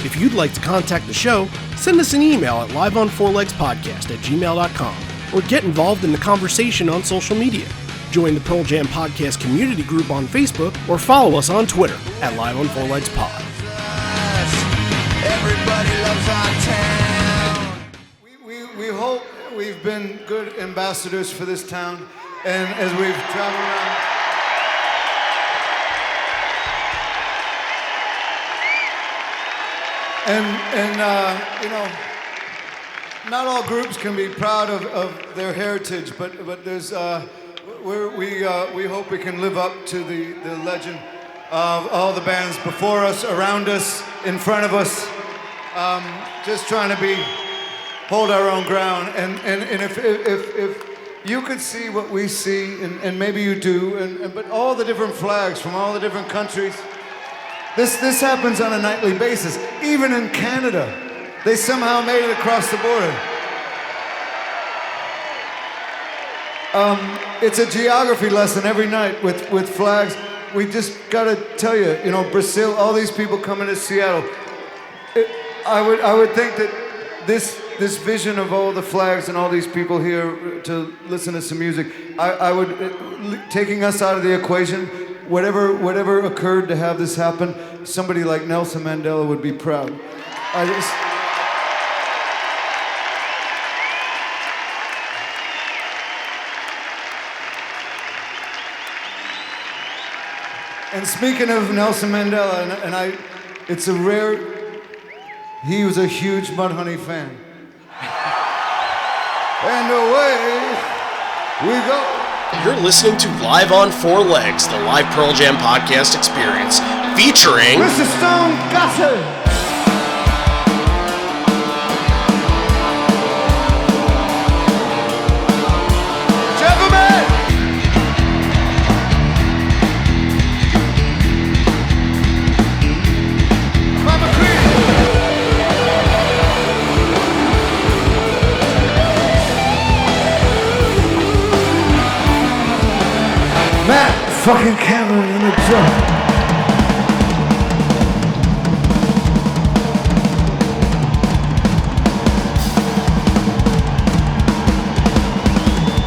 If you'd like to contact the show, send us an email at liveonfourlegspodcast@gmail.com or get involved in the conversation on social media. Join the Pearl Jam Podcast community group on Facebook or follow us on Twitter at liveonfourlegspod. Everybody loves our town. We hope we've been good ambassadors for this town, and as we've traveled around. Not all groups can be proud of their heritage, but there's we hope we can live up to the legend of all the bands before us, around us, in front of us, just trying to hold our own ground. And if you could see what we see, and maybe you do, but all the different flags from all the different countries, this happens on a nightly basis. Even in Canada, they somehow made it across the border. It's a geography lesson every night with flags. We just gotta tell you, Brazil, all these people coming to Seattle. I would think that this vision of all the flags and all these people here to listen to some music, I would, taking us out of the equation, whatever occurred to have this happen, somebody like Nelson Mandela would be proud. And speaking of Nelson Mandela, it's a rare, he was a huge Mudhoney fan. And away we go. You're listening to Live on Four Legs, the live Pearl Jam podcast experience, featuring Mr. Stone Gossard. Fucking Cameron in the drum.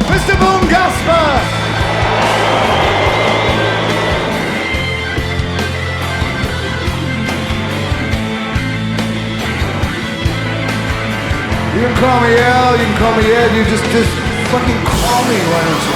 Mr. Boom Gasper. You can call me Al, you can call me Ed, you just fucking call me, why don't you?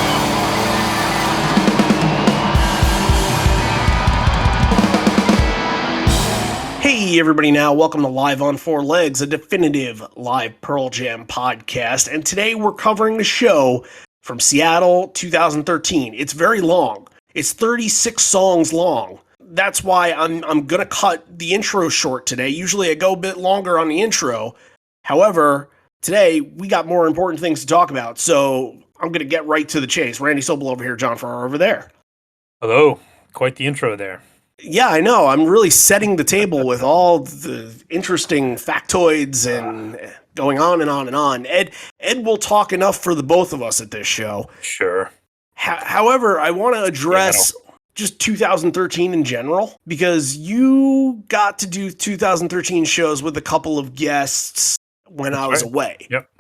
Hey everybody now, welcome to Live on Four Legs, a definitive live Pearl Jam podcast, and today we're covering the show from Seattle 2013. It's very long. It's 36 songs long. That's why I'm gonna cut the intro short today. Usually I go a bit longer on the intro. However, today we got more important things to talk about, so I'm gonna get right to the chase. Randy Sobel over here, John Farrar over there. Hello. Quite the intro there. Yeah, I know. I'm really setting the table with all the interesting factoids and going on and on and on. Ed will talk enough for the both of us at this show. Sure. However, I want to address just 2013 in general, because you got to do 2013 shows with a couple of guests when I was away. Yep.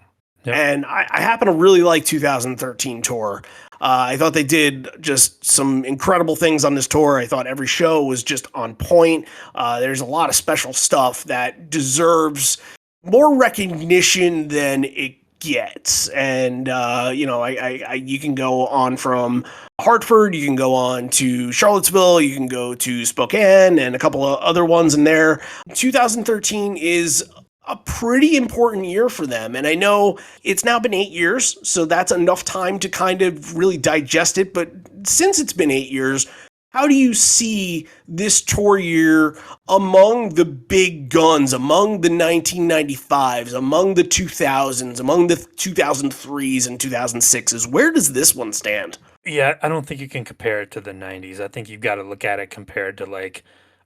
And I happen to really like 2013 tour. I thought they did just some incredible things on this tour. I thought every show was just on point. There's a lot of special stuff that deserves more recognition than it gets. And, you can go on from Hartford, you can go on to Charlottesville, you can go to Spokane, and a couple of other ones in there. 2013 is a pretty important year for them. And I know it's now been 8 years, so that's enough time to kind of really digest it. But since it's been 8 years, how do you see this tour year among the big guns, among the 1995s, among the 2000s, among the 2003s and 2006s? Where does this one stand? Yeah, I don't think you can compare it to the 90s. I think you've got to look at it compared to like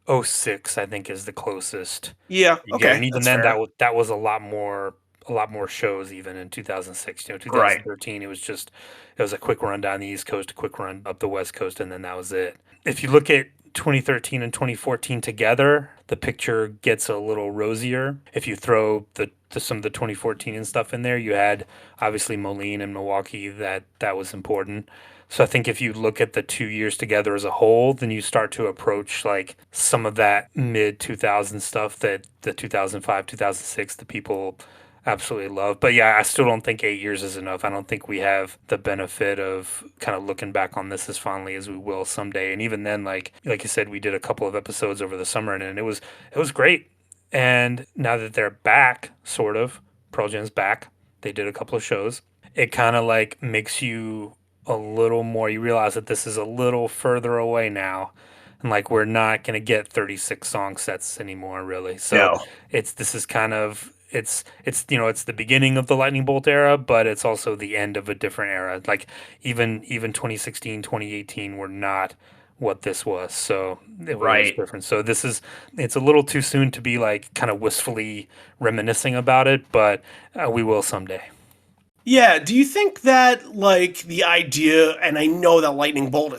06, I think, is the closest. Yeah, okay. And even then, that was a lot more shows even in 2006. 2013, It was a quick run down the East Coast, a quick run up the West Coast, and then that was it. If you look at 2013 and 2014 together, the picture gets a little rosier. If you throw some of the 2014 and stuff in there, you had obviously Moline and Milwaukee, that was important. So I think if you look at the 2 years together as a whole, then you start to approach like some of that mid 2000 stuff that the 2005, 2006, the people absolutely love. But yeah, I still don't think 8 years is enough. I don't think we have the benefit of kind of looking back on this as fondly as we will someday. And even then, like you said, we did a couple of episodes over the summer, and it was great. And now that they're back, sort of, Pearl Jam's back. They did a couple of shows. It kind of like makes you a little more. You realize that this is a little further away now, and like we're not gonna get 36 song sets anymore, really. So No. this is kind of it's the beginning of the lightning bolt era, but it's also the end of a different era. Like even 2016, 2018 were not what this was. So it was Right. different. So it's a little too soon to be like kind of wistfully reminiscing about it, but we will someday. Yeah, do you think that like the idea, and I know that Lightning Bolt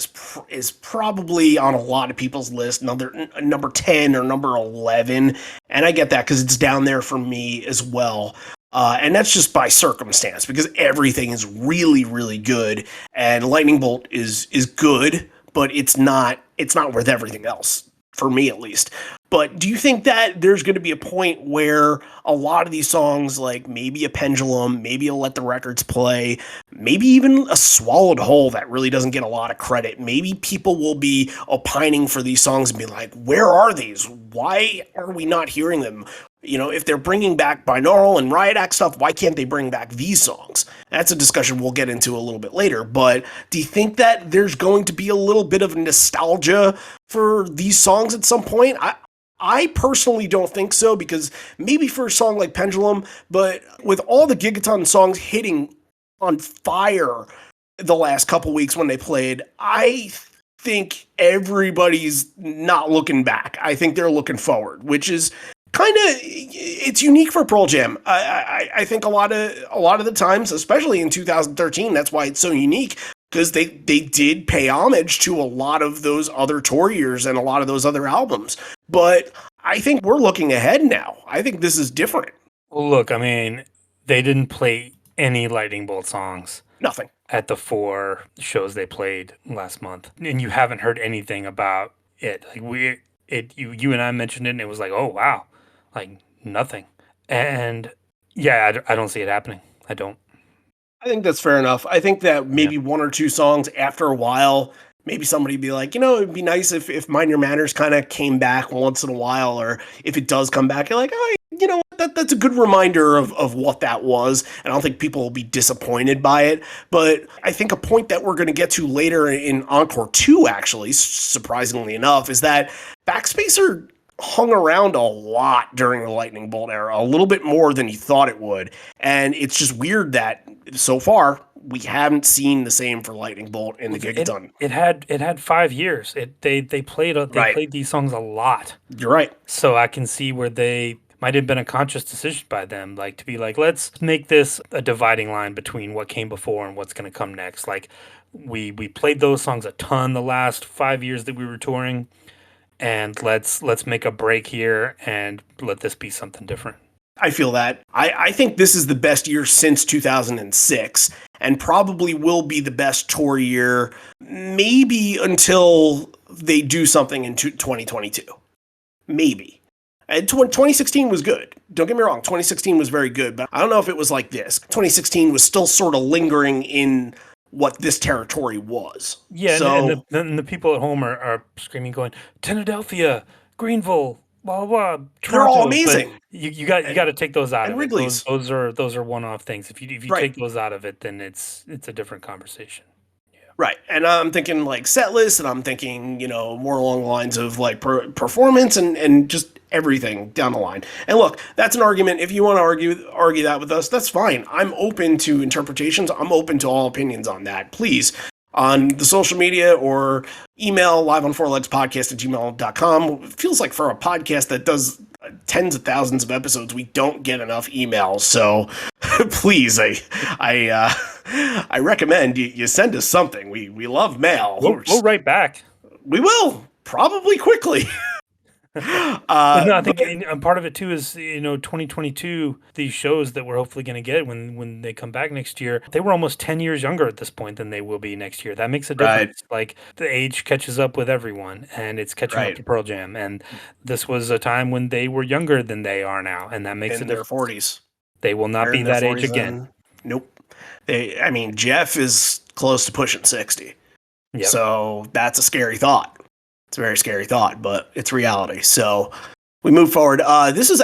is probably on a lot of people's list, number 10 or number 11, and I get that because it's down there for me as well. And that's just by circumstance because everything is really, really good, and Lightning Bolt is good, but it's not worth everything else for me at least. But do you think that there's going to be a point where a lot of these songs, like maybe a Pendulum, maybe a Let the Records Play, maybe even a Swallowed Whole that really doesn't get a lot of credit, maybe people will be opining for these songs and be like, where are these? Why are we not hearing them? If they're bringing back binaural and riot act stuff, why can't they bring back these songs? That's a discussion we'll get into a little bit later. But do you think that there's going to be a little bit of nostalgia for these songs at some point? I personally don't think so because maybe for a song like Pendulum, but with all the Gigaton songs hitting on fire the last couple weeks when they played, I think everybody's not looking back. I think they're looking forward, which is kind of it's unique for Pearl Jam. I think a lot of the times, especially in 2013, that's why it's so unique because they did pay homage to a lot of those other tour years and a lot of those other albums. But I think we're looking ahead now. I think this is different. Well, look, I mean, they didn't play any Lightning Bolt songs Nothing. at the 4 shows they played last month, and you haven't heard anything about it. Like you and I mentioned it, and it was like, oh wow, like nothing. And yeah, I don't see it happening. I don't. I think that's fair enough. I think that Yeah. maybe one or two songs after a while, maybe somebody be like, it'd be nice if Mind Your Manners kind of came back once in a while, or if it does come back, you're like, oh, that's a good reminder of what that was. And I don't think people will be disappointed by it. But I think a point that we're going to get to later in Encore 2, actually, surprisingly enough, is that Backspacer hung around a lot during the Lightning Bolt era, a little bit more than you thought it would. And it's just weird that so far we haven't seen the same for Lightning Bolt in the Gigaton. It had 5 years. They Right. played these songs a lot. You're right. So I can see where they might have been a conscious decision by them, like to be like, let's make this a dividing line between what came before and what's going to come next. Like we played those songs a ton the last 5 years that we were touring, and let's make a break here and let this be something different. I feel that. I think this is the best year since 2006 and probably will be the best tour year maybe until they do something in 2022. Maybe. And 2016 was good. Don't get me wrong. 2016 was very good, but I don't know if it was like this. 2016 was still sort of lingering in what this territory was. Yeah, So and the people at home are screaming, going, Philadelphia, Greenville, blah blah, blah, they're all Toronto. But amazing. you got to take those out And of it. Those Wrigley's. those are one off things. If you Right. take those out of it, then it's a different conversation. Right. And I'm thinking like set lists and I'm thinking, more along the lines of like performance and just everything down the line. And look, that's an argument. If you want to argue that with us, that's fine. I'm open to interpretations. I'm open to all opinions on that. Please, on the social media or email liveonfourlegspodcast@gmail.com. It feels like for a podcast that does tens of thousands of episodes, we don't get enough emails. So please, I recommend you send us something. We love mail. We'll write back. We will. Probably quickly. But no, I think part of it too is 2022. These shows that we're hopefully going to get when they come back next year, they were almost 10 years younger at this point than they will be next year. That makes a Right. difference. Like the age catches up with everyone, and it's catching up Right. to Pearl Jam. And this was a time when they were younger than they are now, and that makes In a their difference. 40s. They will not They're be in their that age 40s again. then. Nope. I mean, Jeff is close to pushing 60. Yep. So that's a scary thought. It's a very scary thought, but it's reality. So we move forward. This is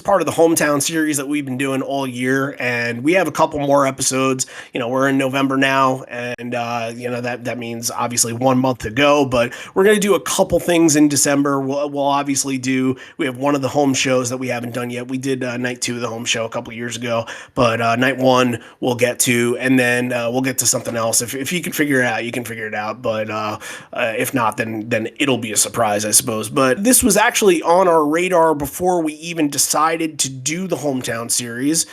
part of the hometown series that we've been doing all year, and we have a couple more episodes. We're in November now, and that means obviously 1 month to go. But we're gonna do a couple things in December. We'll obviously we have one of the home shows that we haven't done yet. We did night 2 of the home show a couple years ago, but night 1 we'll get to, and then we'll get to something else. If you can figure it out, you can figure it out. But if not, then it'll be a surprise, I suppose. But this was actually on our radar before we even decided to do the hometown series,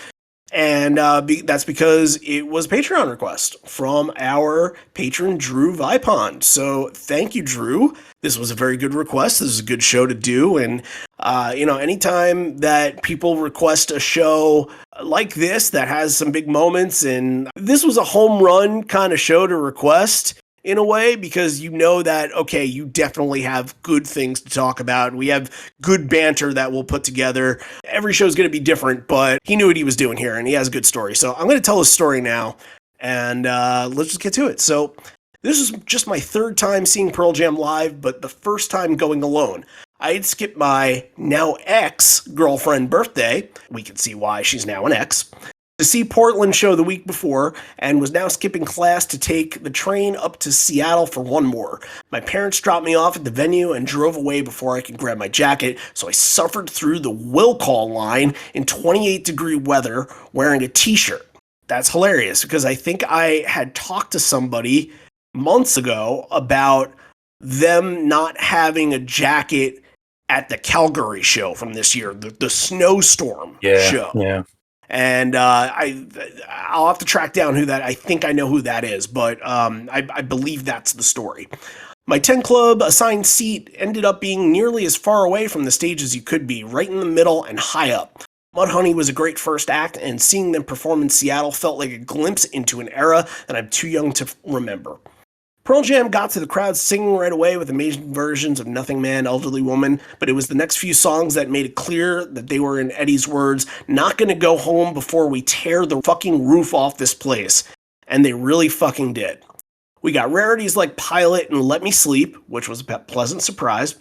and that's because it was a Patreon request from our patron Drew Vipond. So thank you, Drew. This was a very good request. This is a good show to do, and anytime that people request a show like this that has some big moments, and this was a home run kind of show to request in a way, because that, okay, you definitely have good things to talk about. We have good banter that we'll put together. Every show is going to be different, but he knew what he was doing here, and he has a good story. So I'm going to tell his story now, and let's just get to it. So this is just my 3rd time seeing Pearl Jam live, but the first time going alone. I had skipped my now ex-girlfriend birthday. We can see why she's now an ex. To see Portland show the week before, and was now skipping class to take the train up to Seattle for one more. My parents dropped me off at the venue and drove away before I could grab my jacket, so I suffered through the will call line in 28-degree weather wearing a t-shirt. That's hilarious, because I think I had talked to somebody months ago about them not having a jacket at the Calgary show from this year, the snowstorm show. Yeah. And I'll have to track down who that. I think I know who that is, but I believe that's the story. My 10 Club assigned seat ended up being nearly as far away from the stage as you could be, right in the middle and high up. Mudhoney was a great first act, and seeing them perform in Seattle felt like a glimpse into an era that I'm too young to remember. Pearl Jam got to the crowd singing right away with amazing versions of Nothing Man, Elderly Woman, but it was the next few songs that made it clear that they were, in Eddie's words, not gonna go home before we tear the fucking roof off this place. And they really fucking did. We got rarities like Pilot and Let Me Sleep, which was a pleasant surprise.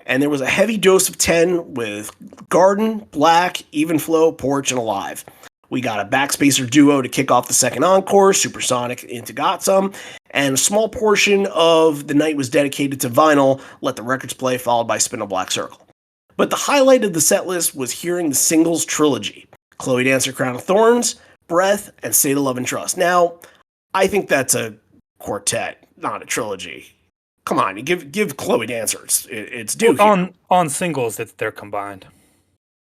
And there was a heavy dose of 10 with Garden, Black, Even Flow, Porch, and Alive. We got a backspacer duo to kick off the second encore, Supersonic into Got Some, and a small portion of the night was dedicated to Vinyl, Let the Records Play, followed by Spin a Black Circle. But the highlight of the set list was hearing the singles trilogy, Chloe Dancer, Crown of Thorns, Breath, and Say to Love and Trust. Now, I think that's a quartet, not a trilogy. Come on, give Chloe Dancer it's due here. On singles, they're combined.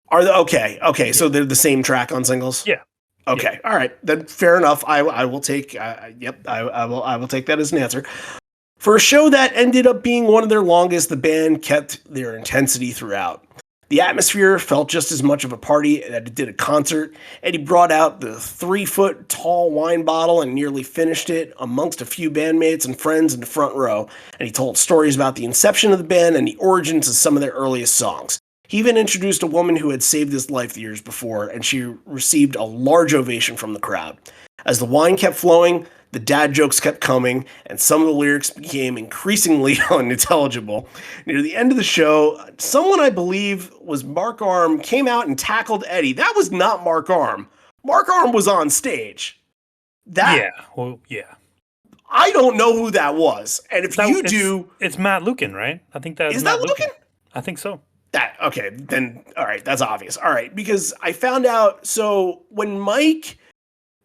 Are they okay? Yeah. So they're the same track on singles. Yeah. Okay. Yeah. All right. Then fair enough. I will take. I will take that as an answer. For a show that ended up being one of their longest, the band kept their intensity throughout. The atmosphere felt just as much of a party that it did a concert. Eddie brought out the 3-foot tall wine bottle and nearly finished it amongst a few bandmates and friends in the front row. And he told stories about the inception of the band and the origins of some of their earliest songs. He even introduced a woman who had saved his life the years before, and she received a large ovation from the crowd. As the wine kept flowing, the dad jokes kept coming, and some of the lyrics became increasingly unintelligible. Near the end of the show, someone I believe was Mark Arm came out and tackled Eddie. That was not Mark Arm. Mark Arm was on stage. Yeah. I don't know who that was, and if you do, it's Matt Lukin, right? I think that is that Lukin? I think so. Okay, then, all right, that's obvious. All right, because I found out, so when Mike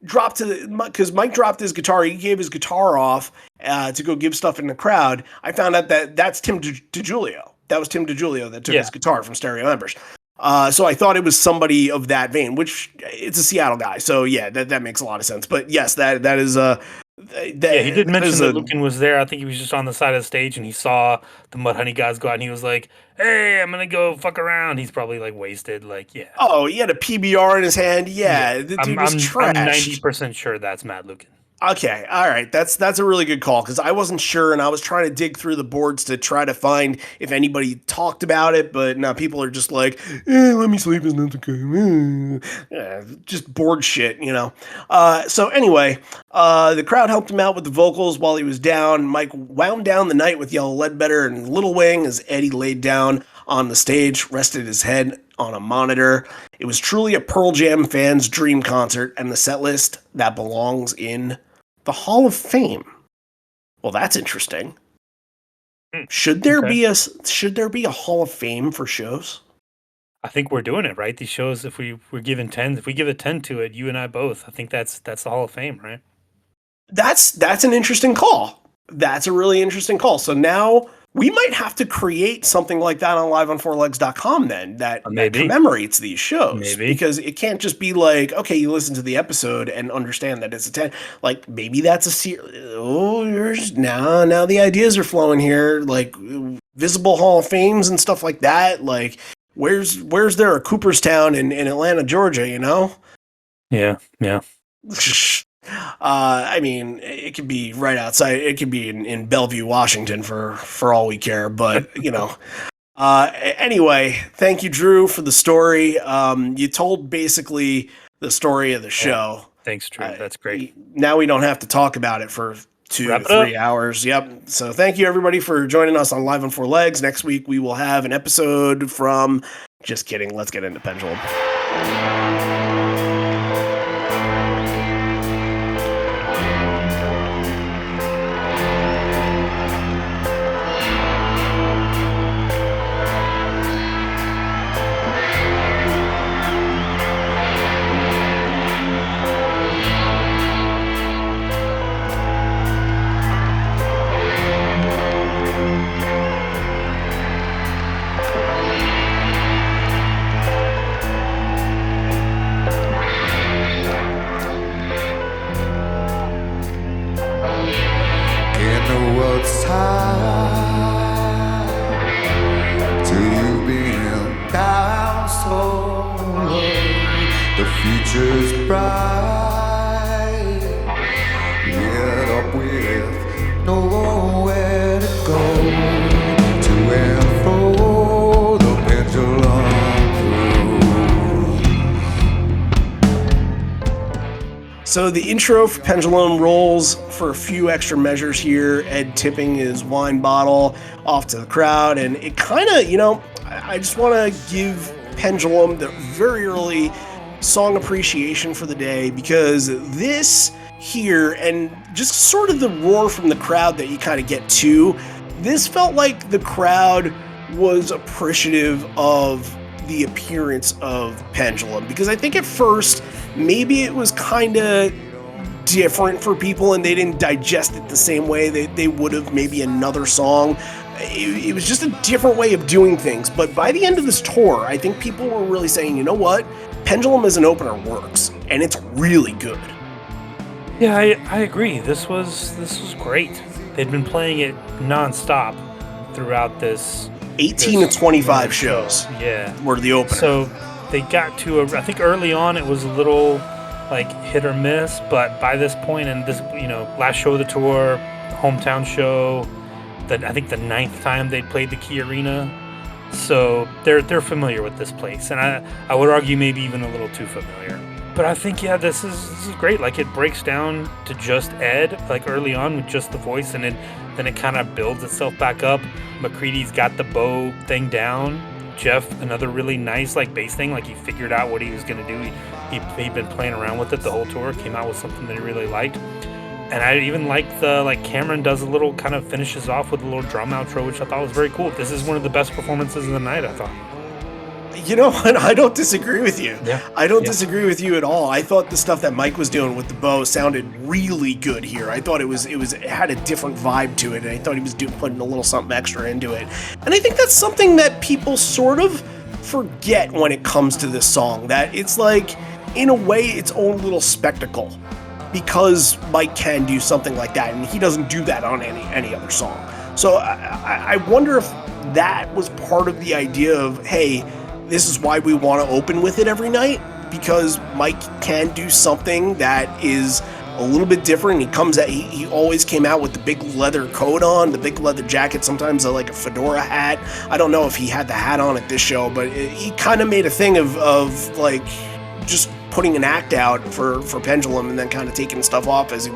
dropped because Mike dropped his guitar, he gave his guitar off to go give stuff in the crowd, I found out that's Tim DiGiulio. That was Tim DiGiulio that took his guitar from Stereo Embers. So I thought it was somebody of that vein, which it's a Seattle guy, so yeah, that makes a lot of sense. But yes, that is Yeah, he did mention There's that a Lucan was there. I think he was just on the side of the stage and he saw the Mudhoney guys go out and he was like, "Hey, I'm gonna go fuck around." He's probably like wasted. Like, yeah, oh, he had a PBR in his hand. yeah. Yeah, the I'm dude was I'm I'm trashed. 90% sure that's Matt Lucan. Okay, all right. That's a really good call because I wasn't sure and I was trying to dig through the boards to try to find if anybody talked about it, but now people are just like, let me sleep is not okay. Yeah, just bored shit, you know. So anyway, the crowd helped him out with the vocals while he was down. Mike wound down the night with Yellow Ledbetter and Little Wing as Eddie laid down on the stage, rested his head on a monitor. It was truly a Pearl Jam fan's dream concert and the set list that belongs in the Hall of Fame. Well, that's interesting. Should there Okay. be a Hall of Fame for shows? I think we're doing it right. These shows, if we're giving 10, if we give a 10 to it, you and I both, I think that's the Hall of Fame, right? That's an interesting call. That's a really interesting call. So now we might have to create something like that on liveonfourlegs.com then that Maybe. commemorates these shows Maybe. because it can't just be like, okay, you listen to the episode and understand that it's a 10. Like maybe that's now the ideas are flowing here, like visible Hall of Fames and stuff like that. Like where's there a Cooperstown in Atlanta, Georgia, you know? Yeah. Yeah. I mean, it could be right outside. It could be in Bellevue, Washington, for all we care. But you know, anyway, thank you, Drew, for the story. You told basically the story of the show. Thanks, Drew. That's great. Now we don't have to talk about it for 2 Wrap to it up. 3 hours. Yep. So thank you everybody for joining us on Live on Four Legs. Next week we will have an episode from. Just kidding. Let's get into Pendulum. Future's bright, get up with nowhere to go, to and fro, the pendulum through. So the intro for Pendulum rolls for a few extra measures here. Ed tipping his wine bottle off to the crowd, and it kind of, you know, I just want to give Pendulum the very early song appreciation for the day because this here and just sort of the roar from the crowd that you kind of get to, this felt like the crowd was appreciative of the appearance of Pendulum because I think at first maybe it was kind of different for people and they didn't digest it the same way they would have maybe another song. It was just a different way of doing things, but by the end of this tour I think people were really saying, you know what, Pendulum as an opener works, and it's really good. Yeah, I agree. This was great. They'd been playing it nonstop throughout this 18 to 25 shows. Yeah, were the opener. So they got to I think early on it was a little like hit or miss, but by this point and this, you know, last show of the tour, hometown show, that I think the 9th time they'd played the Key Arena. So they're familiar with this place, and I would argue maybe even a little too familiar. But I think this is great. Like it breaks down to just Ed, like early on with just the voice, and then it kind of builds itself back up. McCready's got the bow thing down. Jeff, another really nice like bass thing. Like he figured out what he was gonna do. He'd been playing around with it the whole tour. Came out with something that he really liked. And I even like Cameron does a little kind of finishes off with a little drum outro, which I thought was very cool. This is one of the best performances of the night, I thought. You know what? I don't disagree with you. Yeah. I don't disagree with you at all. I thought the stuff that Mike was doing with the bow sounded really good here. I thought it had a different vibe to it, and I thought he was putting a little something extra into it. And I think that's something that people sort of forget when it comes to this song, that it's like, in a way, its own little spectacle. because Mike can do something like that, and he doesn't do that on any other song. So I wonder if that was part of the idea of, hey, this is why we want to open with it every night, because Mike can do something that is a little bit different. He always came out with the big leather coat on, the big leather jacket, sometimes like a fedora hat. I don't know if he had the hat on at this show, but he kind of made a thing of like just putting an act out for Pendulum and then kind of taking stuff off as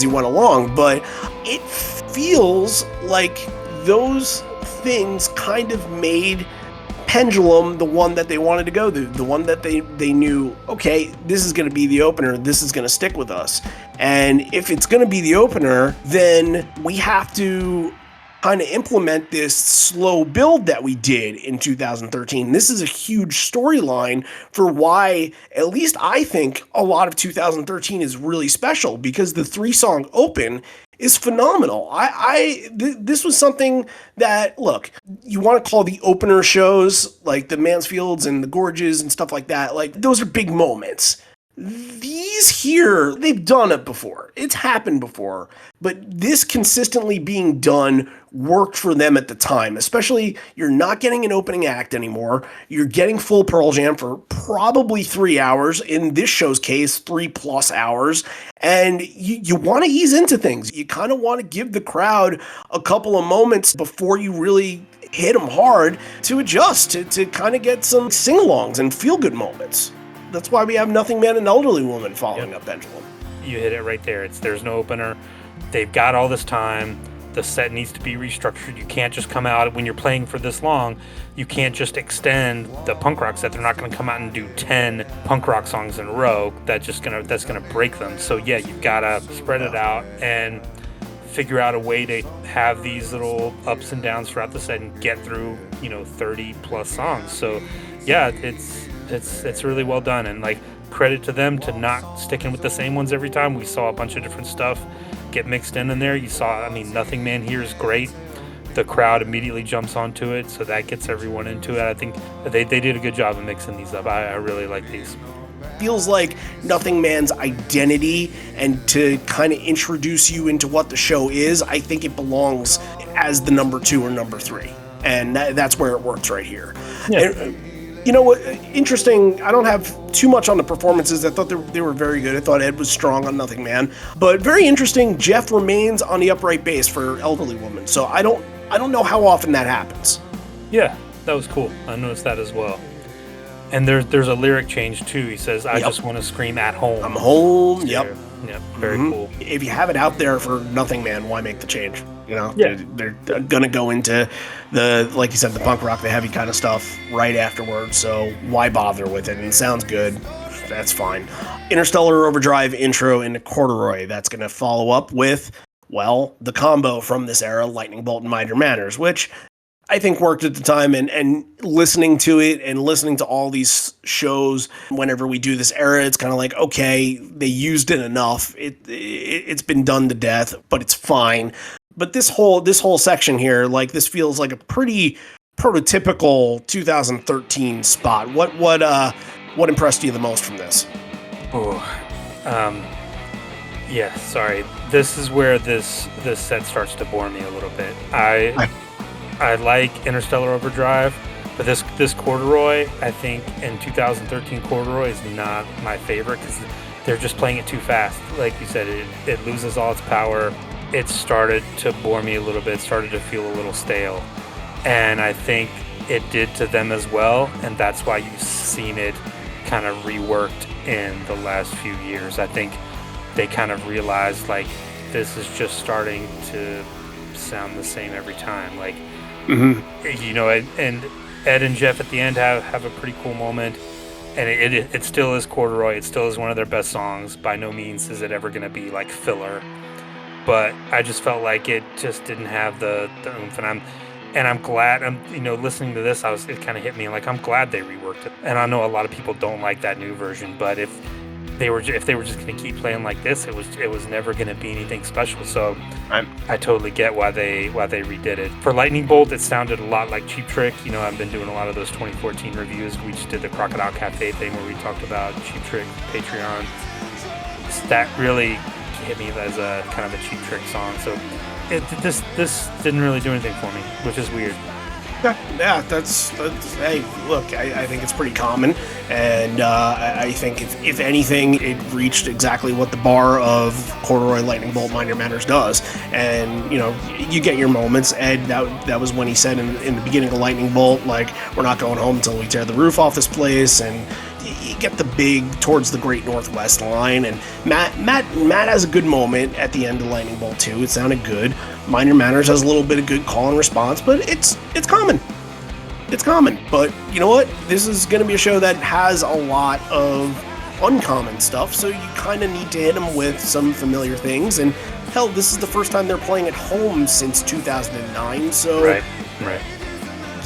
he went along. But it feels like those things kind of made Pendulum the one that they wanted to go to, the one that they knew, okay, this is going to be the opener, this is going to stick with us. And if it's going to be the opener, then we have to kind of implement this slow build that we did in 2013. This is a huge storyline for why, at least I think, a lot of 2013 is really special, because the 3-song open is phenomenal. This was something that, look, you want to call the opener shows, like the Mansfields and the Gorges and stuff like that, like those are big moments. These here, they've done it before. It's happened before. But this consistently being done worked for them at the time. Especially, you're not getting an opening act anymore. You're getting full Pearl Jam for probably 3 hours. In this show's case, 3+ hours. And you want to ease into things. You kind of want to give the crowd a couple of moments before you really hit them hard to adjust, to kind of get some sing-alongs and feel-good moments. That's why we have Nothing Man and Elderly Woman following up Pendulum. You hit it right there. There's no opener. They've got all this time. The set needs to be restructured. You can't just come out when you're playing for this long. You can't just extend the punk rock set. They're not going to come out and do 10 punk rock songs in a row. That's gonna break them. So yeah, you've got to spread it out and figure out a way to have these little ups and downs throughout the set and get through 30+ songs. So yeah, it's really well done, and like credit to them to not sticking with the same ones every time. We saw a bunch of different stuff get mixed in there. You saw, Nothing Man here is great. The crowd immediately jumps onto it, so that gets everyone into it. I think they did a good job of mixing these up. I really like these. Feels like Nothing Man's identity, and to kind of introduce you into what the show is, I think it belongs as the number 2 or number 3, and that's where it works right here. Yeah. And, you know what? Interesting. I don't have too much on the performances. I thought they were very good. I thought Ed was strong on Nothing Man, but very interesting. Jeff remains on the upright bass for Elderly Woman. So I don't know how often that happens. Yeah, that was cool. I noticed that as well. And there's a lyric change too. He says, "I just want to scream at home." I'm home. Yep. Yep. Very cool. If you have it out there for Nothing Man, why make the change? Yeah. They're gonna go into the, like you said, the punk rock, the heavy kind of stuff right afterwards. So why bother with it? And it sounds good. That's fine. Interstellar Overdrive intro into Corduroy. That's gonna follow up with, well, the combo from this era, Lightning Bolt and Mind Your Manners, which I think worked at the time, and listening to it and listening to all these shows whenever we do this era, it's kind of like, okay, they used it enough. It's been done to death, but it's fine. But this whole section here, like, this feels like a pretty prototypical 2013 spot. What impressed you the most from this? Yeah, sorry. This is where this set starts to bore me a little bit. I like Interstellar Overdrive, but this Corduroy, I think in 2013 Corduroy is not my favorite because they're just playing it too fast. Like you said, it loses all its power. It started to bore me a little bit, started to feel a little stale. And I think it did to them as well, and that's why you've seen it kind of reworked in the last few years. I think they kind of realized, like, this is just starting to sound the same every time. Like, and Ed and Jeff at the end have a pretty cool moment, and it still is Corduroy. It still is one of their best songs. By no means is it ever going to be like filler, but I just felt like it just didn't have the oomph, and I'm glad. Listening to this, it kind of hit me like I'm glad they reworked it. And I know a lot of people don't like that new version, but if they were just going to keep playing like this, it was never going to be anything special. So I totally get why they redid it. For Lightning Bolt, it sounded a lot like Cheap Trick. I've been doing a lot of those 2014 reviews. We just did the Crocodile Cafe thing where we talked about Cheap Trick, Patreon. that really hit me as a kind of a Cheap Trick song. So this didn't really do anything for me, which is weird. Yeah, that's hey, look, I think it's pretty common, and I think if anything, it reached exactly what the bar of Corduroy Lightning Bolt Minor Manners does, and you get your moments. Ed, that was when he said in the beginning of Lightning Bolt, like, we're not going home until we tear the roof off this place, and you get the big towards the Great Northwest line, and Matt has a good moment at the end of Lightning Bolt 2. It sounded good. Minor Manners has a little bit of good call and response, but it's common. It's common. But you know what? This is going to be a show that has a lot of uncommon stuff, so you kind of need to hit them with some familiar things. And hell, this is the first time they're playing at home since 2009, so Right.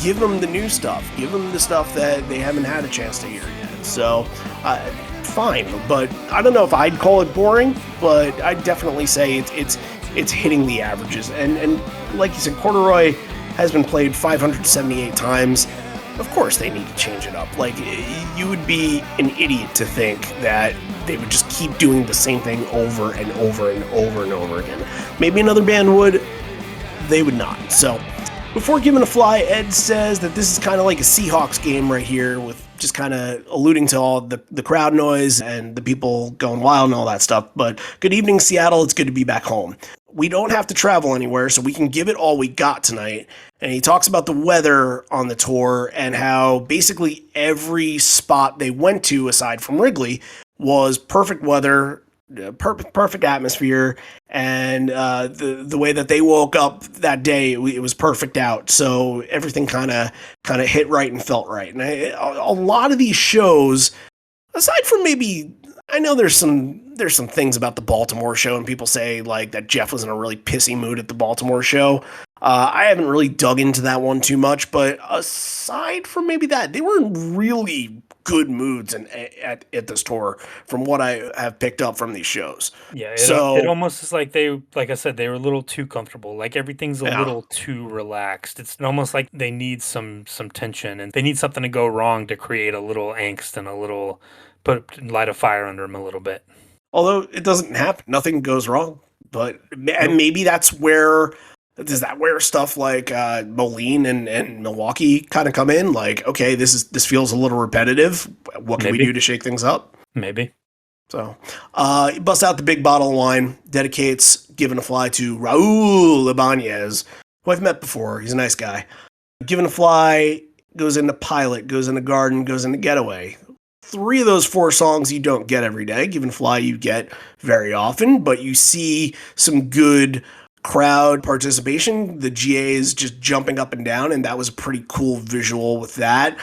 Give them the new stuff. Give them the stuff that they haven't had a chance to hear yet. So, fine. But I don't know if I'd call it boring, but I'd definitely say it's hitting the averages. And like you said, Corduroy has been played 578 times. Of course they need to change it up. Like, you would be an idiot to think that they would just keep doing the same thing over and over and over and over again. Maybe another band would. They would not. So, before giving a fly, Ed says that this is kind of like a Seahawks game right here, with just kind of alluding to all the crowd noise and the people going wild and all that stuff. But good evening, Seattle. It's good to be back home. We don't have to travel anywhere, so we can give it all we got tonight. And he talks about the weather on the tour and how basically every spot they went to, aside from Wrigley, was perfect weather, perfect atmosphere, and the way that they woke up that day, it was perfect out. So everything kind of hit right and felt right. And a lot of these shows, aside from maybe, I know there's some things about the Baltimore show, and people say like that Jeff was in a really pissy mood at the Baltimore show. I haven't really dug into that one too much, but aside from maybe that, they were in really good moods at this tour, from what I have picked up from these shows. Yeah, So it almost is like like I said, they were a little too comfortable. Like everything's a yeah. little too relaxed. It's almost like they need some tension, and they need something to go wrong to create a little angst and a little light a fire under them a little bit. Although it doesn't happen, nothing goes wrong. But and Nope. maybe that's where stuff like Moline and Milwaukee kind of come in. Like, okay, this feels a little repetitive. What can we Maybe. do to shake things up? Maybe. So, he busts out the big bottle of wine, dedicates Giving a Fly to Raul Ibanez, who I've met before. He's a nice guy. Giving a Fly goes into Pilot, goes into Garden, goes into Getaway. 3 of those 4 songs you don't get every day. Giving a Fly you get very often, but you see some good crowd participation. The GAs just jumping up and down, and that was a pretty cool visual with that.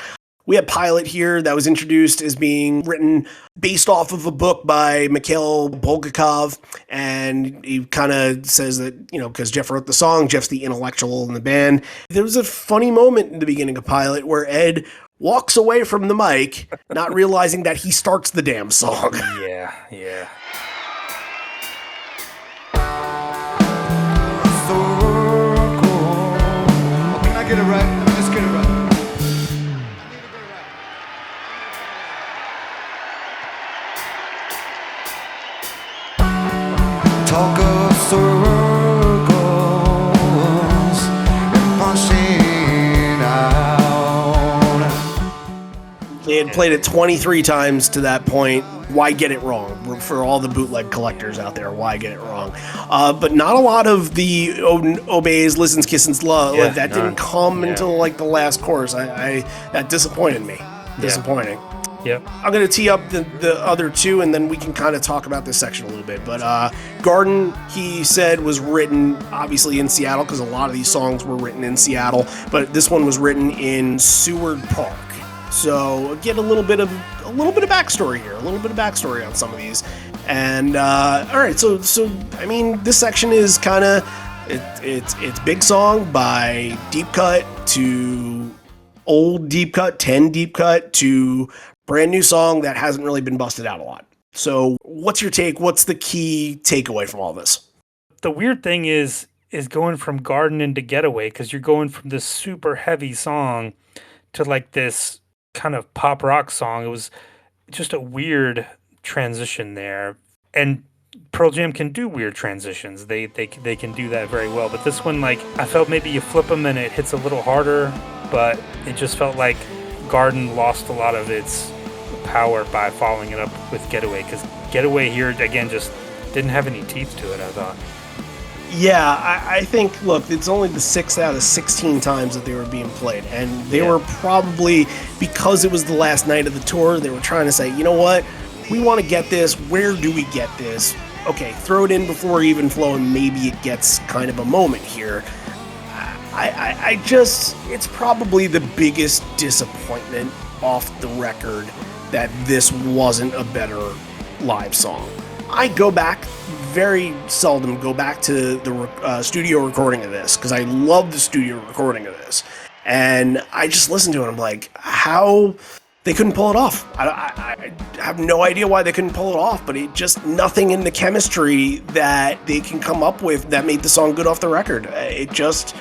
We had Pilot here that was introduced as being written based off of a book by Mikhail Bulgakov, and he kind of says that, because Jeff wrote the song, Jeff's the intellectual in the band. There was a funny moment in the beginning of Pilot where Ed walks away from the mic, not realizing that he starts the damn song. Yeah. Can I get it right? Let me just get it right. Talk of circles and punching out. They had played it 23 times to that point. Why get it wrong? For all the bootleg collectors out there, why get it wrong? But not a lot of the obeys, listens, kissens, love. Yeah, Like, that didn't come Yeah. until like the last chorus. That disappointed me. Disappointing. Yep. I'm going to tee up the other 2, and then we can kind of talk about this section a little bit. But Garden, he said, was written obviously in Seattle, because a lot of these songs were written in Seattle. But this one was written in Seward Park. So get a little bit of backstory here, a little bit of backstory on some of these. And all right, so I mean, this section is kind of it's big song by deep cut to old deep cut, 10 deep cut to brand new song that hasn't really been busted out a lot. So what's your take? What's the key takeaway from all this? The weird thing is going from Garden into Getaway, because you're going from this super heavy song to like this kind of pop rock song. It was just a weird transition there. And Pearl Jam can do weird transitions. They can do that very well. But this one, like, I felt maybe you flip them and it hits a little harder, but it just felt like Garden lost a lot of its power by following it up with Getaway, because Getaway here again just didn't have any teeth to it, I thought. Yeah, I think, look, it's only the 6 out of 16 times that they were being played. And they were probably, because it was the last night of the tour, they were trying to say, you know what? We want to get this. Where do we get this? Okay, throw it in before Even Flow, and maybe it gets kind of a moment here. I just, it's probably the biggest disappointment off the record that this wasn't a better live song. I very seldom go back to the studio recording of this, because I love the studio recording of this. And I just listened to it, and I'm like, how they couldn't pull it off. I have no idea why they couldn't pull it off, but it just, nothing in the chemistry that they can come up with that made the song good off the record. It just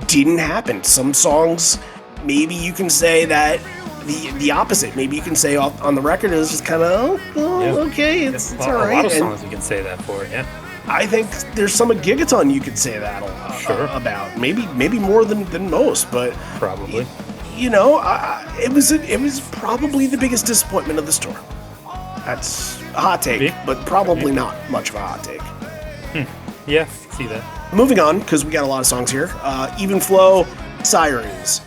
didn't happen. Some songs, maybe you can say that the opposite. Maybe you can say on the record, it was just kind of, okay, it's all right. A lot of songs you can say that for, yeah. I think there's some of Gigaton you could say that about. Maybe more than most, but probably. You know, it was probably the biggest disappointment of this tour. That's a hot take, but probably not much of a hot take. Yeah, see that. Moving on, because we got a lot of songs here. Even Flow, Sirens,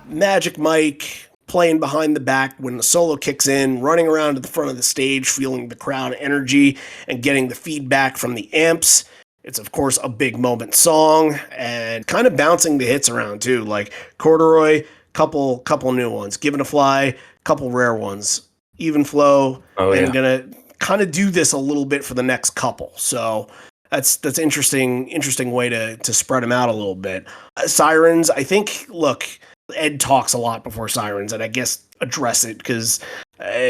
Magic Mike playing behind the back when the solo kicks in, running around to the front of the stage, feeling the crowd energy and getting the feedback from the amps. It's, of course, a big moment song, and kind of bouncing the hits around, too, like Corduroy, couple new ones, Given a Fly, couple rare ones, Even Flow, and gonna kind of do this a little bit for the next couple. So that's interesting way to spread them out a little bit. Sirens, I think, look, Ed talks a lot before Sirens, and I guess address it because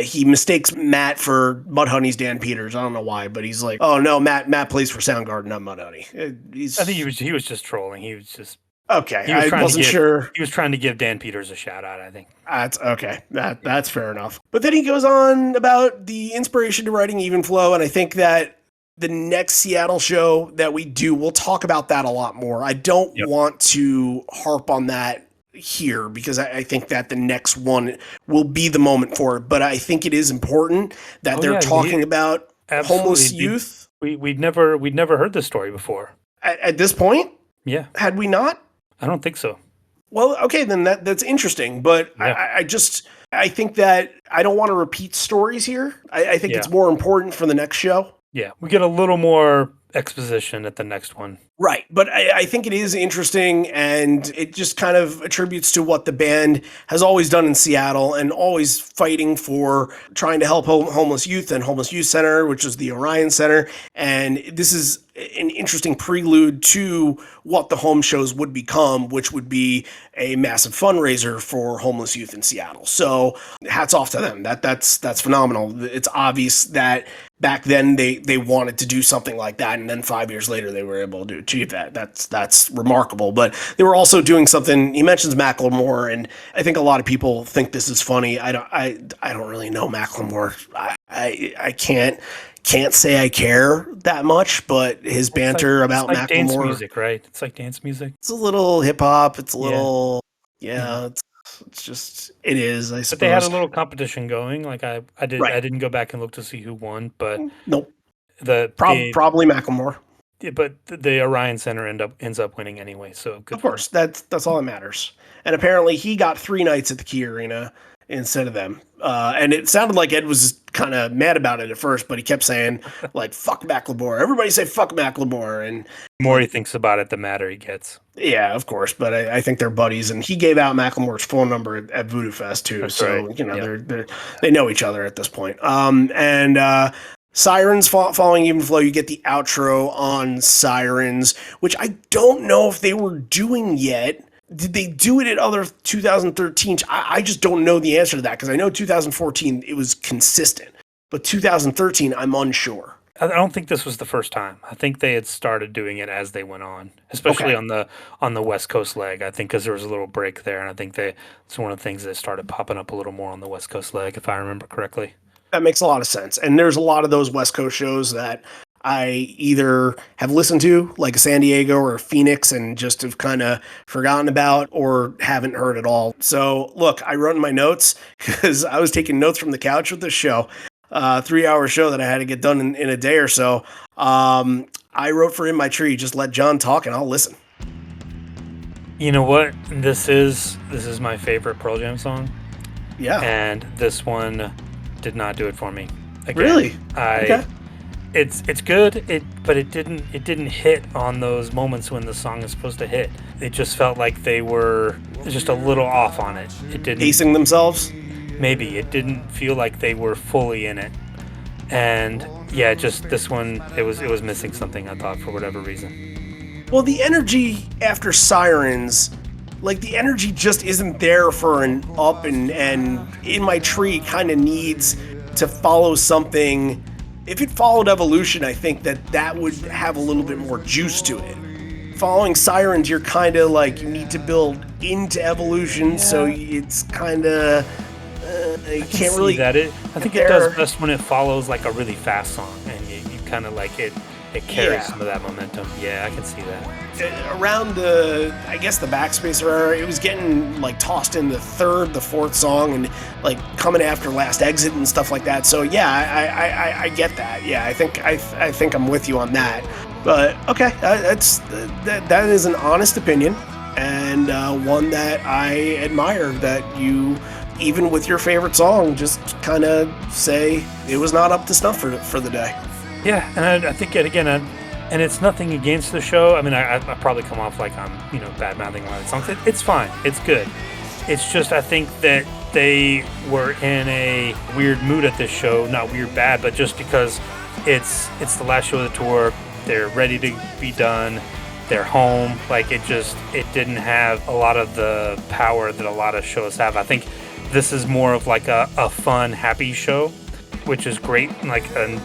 he mistakes Matt for Mudhoney's Dan Peters. I don't know why, but he's like, oh no, Matt plays for Soundgarden, not Mudhoney. I think he was just trolling. He was just okay. I wasn't sure. He was trying to give Dan Peters a shout out, I think. That's okay. That's fair enough. But then he goes on about the inspiration to writing Even Flow, and I think that the next Seattle show that we do, we'll talk about that a lot more. I don't want to harp on that here because I think that the next one will be the moment for it. But I think it is important that they're talking about homeless youth. We'd never heard this story before. At this point? Yeah. Had we not? I don't think so. Well, okay, then that's interesting. But I think that I don't want to repeat stories here. I think it's more important for the next show. Yeah, we get a little more exposition at the next one. Right, but I think it is interesting, and it just kind of attributes to what the band has always done in Seattle and always fighting for trying to help homeless youth and Homeless Youth Center, which is the Orion Center. And this is an interesting prelude to what the home shows would become, which would be a massive fundraiser for homeless youth in Seattle. So hats off to them. That's phenomenal. It's obvious that back then they wanted to do something like that, and then 5 years later they were able to achieve that. That's remarkable. But they were also doing something. He mentions Macklemore, and I think a lot of people think this is funny. I don't really know Macklemore. I can't say I care that much, but his banter about like Macklemore, dance music, right? It's like dance music. It's a little hip hop. It's a little It's just it is. I suppose. But they had a little competition going. Like I didn't go back and look to see who won, but nope. Probably Macklemore. Yeah, but the Orion Center ends up winning anyway. So good. Of course, that's all that matters. And apparently, he got 3 nights at the Key Arena instead of them. And it sounded like Ed was kind of mad about it at first, but he kept saying like "fuck Macklemore." Everybody say "fuck Macklemore," and the more he thinks about it, the madder he gets. Yeah, of course, but I think they're buddies, and he gave out Macklemore's phone number at Voodoo Fest too. That's so right. they know each other at this point. Sirens following Even Flow, you get the outro on Sirens, which I don't know if they were doing yet. Did they do it at other 2013? I just don't know the answer to that because I know 2014 it was consistent, but 2013 I'm unsure. I don't think this was the first time. I think they had started doing it as they went on, especially on the West Coast leg. I think because there was a little break there, and I think it's one of the things that started popping up a little more on the West Coast leg, if I remember correctly. That makes a lot of sense. And there's a lot of those West Coast shows that I either have listened to, like a San Diego or a Phoenix, and just have kind of forgotten about or haven't heard at all. So, look, I wrote in my notes because I was taking notes from the couch with this show, 3 hour show that I had to get done in a day or so. I wrote for In My Tree, just let John talk and I'll listen. You know what? This is my favorite Pearl Jam song. Yeah. And this one did not do it for me. Again, really? Okay. It's good, but it didn't hit on those moments when the song is supposed to hit. It just felt like they were just a little off on it. It didn't pacing themselves. Maybe it didn't feel like they were fully in it. And yeah, just this one, it was missing something, I thought, for whatever reason. Well, the energy after Sirens, like the energy just isn't there for an up, and In My Tree kind of needs to follow something. If it followed Evolution, I think that would have a little bit more juice to it. Following Sirens, you're kind of like, you need to build into Evolution, so it's kind of you can't really. I think it does best when it follows like a really fast song, and you kind of like it carries some of that momentum. Yeah, I can see that. Around the Backspace era, it was getting like tossed in the third, the fourth song, and like coming after Last Exit and stuff like that. So yeah, I get that. Yeah, I think I'm with you on that. But okay, that is an honest opinion, and one that I admire, that you, even with your favorite song, just kind of say it was not up to snuff for the day. Yeah, and I think, again, and it's nothing against the show. I mean, I probably come off like I'm, bad-mouthing a lot of songs. It's fine. It's good. It's just, I think that they were in a weird mood at this show. Not weird bad, but just because it's the last show of the tour. They're ready to be done. They're home. Like, it didn't have a lot of the power that a lot of shows have. I think this is more of like a fun, happy show, which is great. Like, and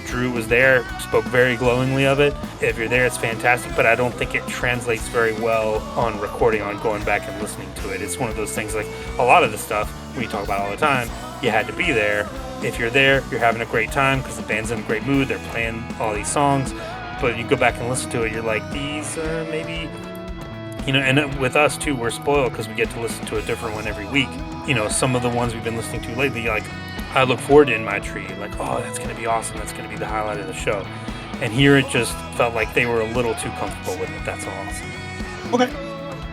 Drew was there, spoke very glowingly of it. If you're there, it's fantastic, but I don't think it translates very well on recording, on going back and listening to it. It's one of those things, like a lot of the stuff we talk about all the time, you had to be there. If you're there, you're having a great time because the band's in a great mood, they're playing all these songs, but you go back and listen to it, you're like, these maybe, and with us too, we're spoiled because we get to listen to a different one every week. Some of the ones we've been listening to lately, like, I look forward to In My Tree, like, oh, that's going to be awesome, that's going to be the highlight of the show. And here it just felt like they were a little too comfortable with it, that's all. Okay.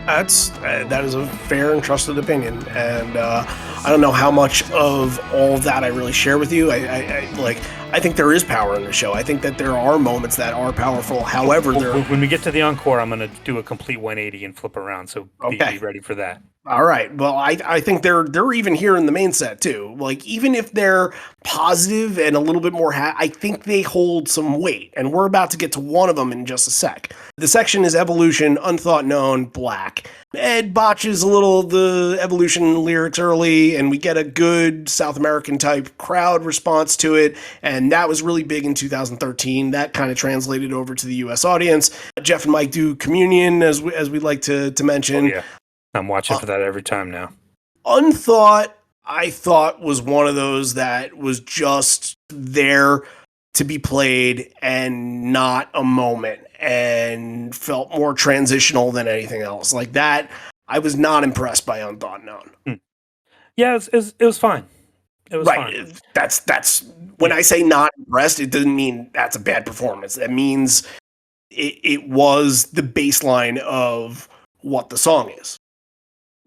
That is a fair and trusted opinion, and I don't know how much of all of that I really share with you. I think there is power in the show. I think that there are moments that are powerful. However, when we get to the encore, I'm going to do a complete 180 and flip around, so be ready for that. All right. Well, I think they're even here in the main set too. Like, even if they're positive and a little bit more, I think they hold some weight, and we're about to get to one of them in just a sec. The section is Evolution, Unthought Known, Black. Ed botches a little the Evolution lyrics early, and we get a good South American type crowd response to it, and that was really big in 2013. That kind of translated over to the U.S. audience. Jeff and Mike do Communion, as we like to mention. Oh, yeah. I'm watching for that every time now. Unthought, I thought, was one of those that was just there to be played and not a moment, and felt more transitional than anything else. Like that, I was not impressed by Unthought Known. Yeah, it was fine. It was fine. That's when I say not impressed, it doesn't mean that's a bad performance. That means it was the baseline of what the song is.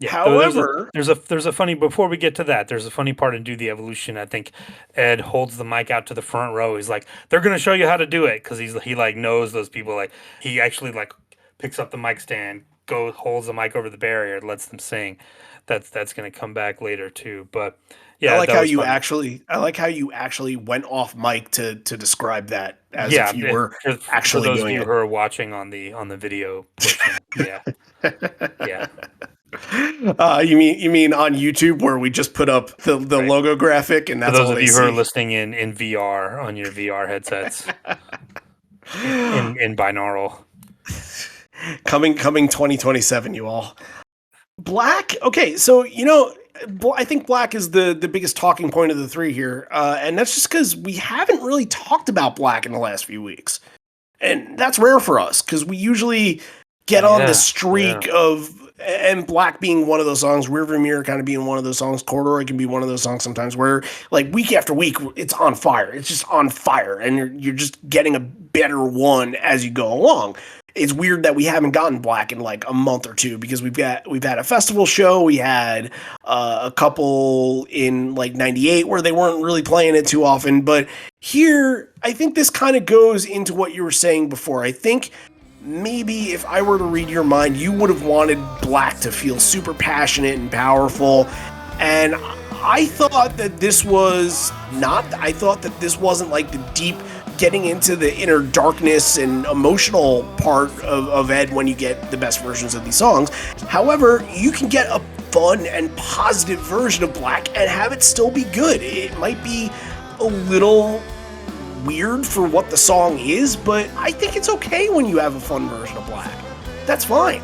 Yeah, however, there's a funny, before we get to that, there's a funny part in Do the Evolution. I think Ed holds the mic out to the front row. He's like, they're going to show you how to do it, because he like knows those people. Like, he actually like picks up the mic stand, holds the mic over the barrier, and lets them sing. That's going to come back later too. But yeah, I like how you actually went off mic to describe that as if you were actually for those doing of you it. who are watching on the video portion. Yeah. Yeah. You mean on YouTube, where we just put up the right. logo graphic, and that's for those all of you see. Who are listening in VR on your VR headsets in binaural. Coming 2027, you all. Black. Okay, so I think Black is the biggest talking point of the three here, and that's just because we haven't really talked about Black in the last few weeks, and that's rare for us because we usually get on the streak of, and Black being one of those songs, Rearview Mirror kind of being one of those songs, Corduroy can be one of those songs sometimes where like week after week it's on fire, it's just on fire, and you're just getting a better one as you go along. It's weird that we haven't gotten Black in like a month or two because we've had a festival show. We had a couple in like '98 where they weren't really playing it too often. But here, I think this kind of goes into what you were saying before. I think maybe if I were to read your mind, you would have wanted Black to feel super passionate and powerful. And I thought that this was not. I thought that this wasn't like the deep getting into the inner darkness and emotional part of Ed when you get the best versions of these songs. However, you can get a fun and positive version of Black and have it still be good. It might be a little weird for what the song is, but I think it's okay when you have a fun version of Black. That's fine.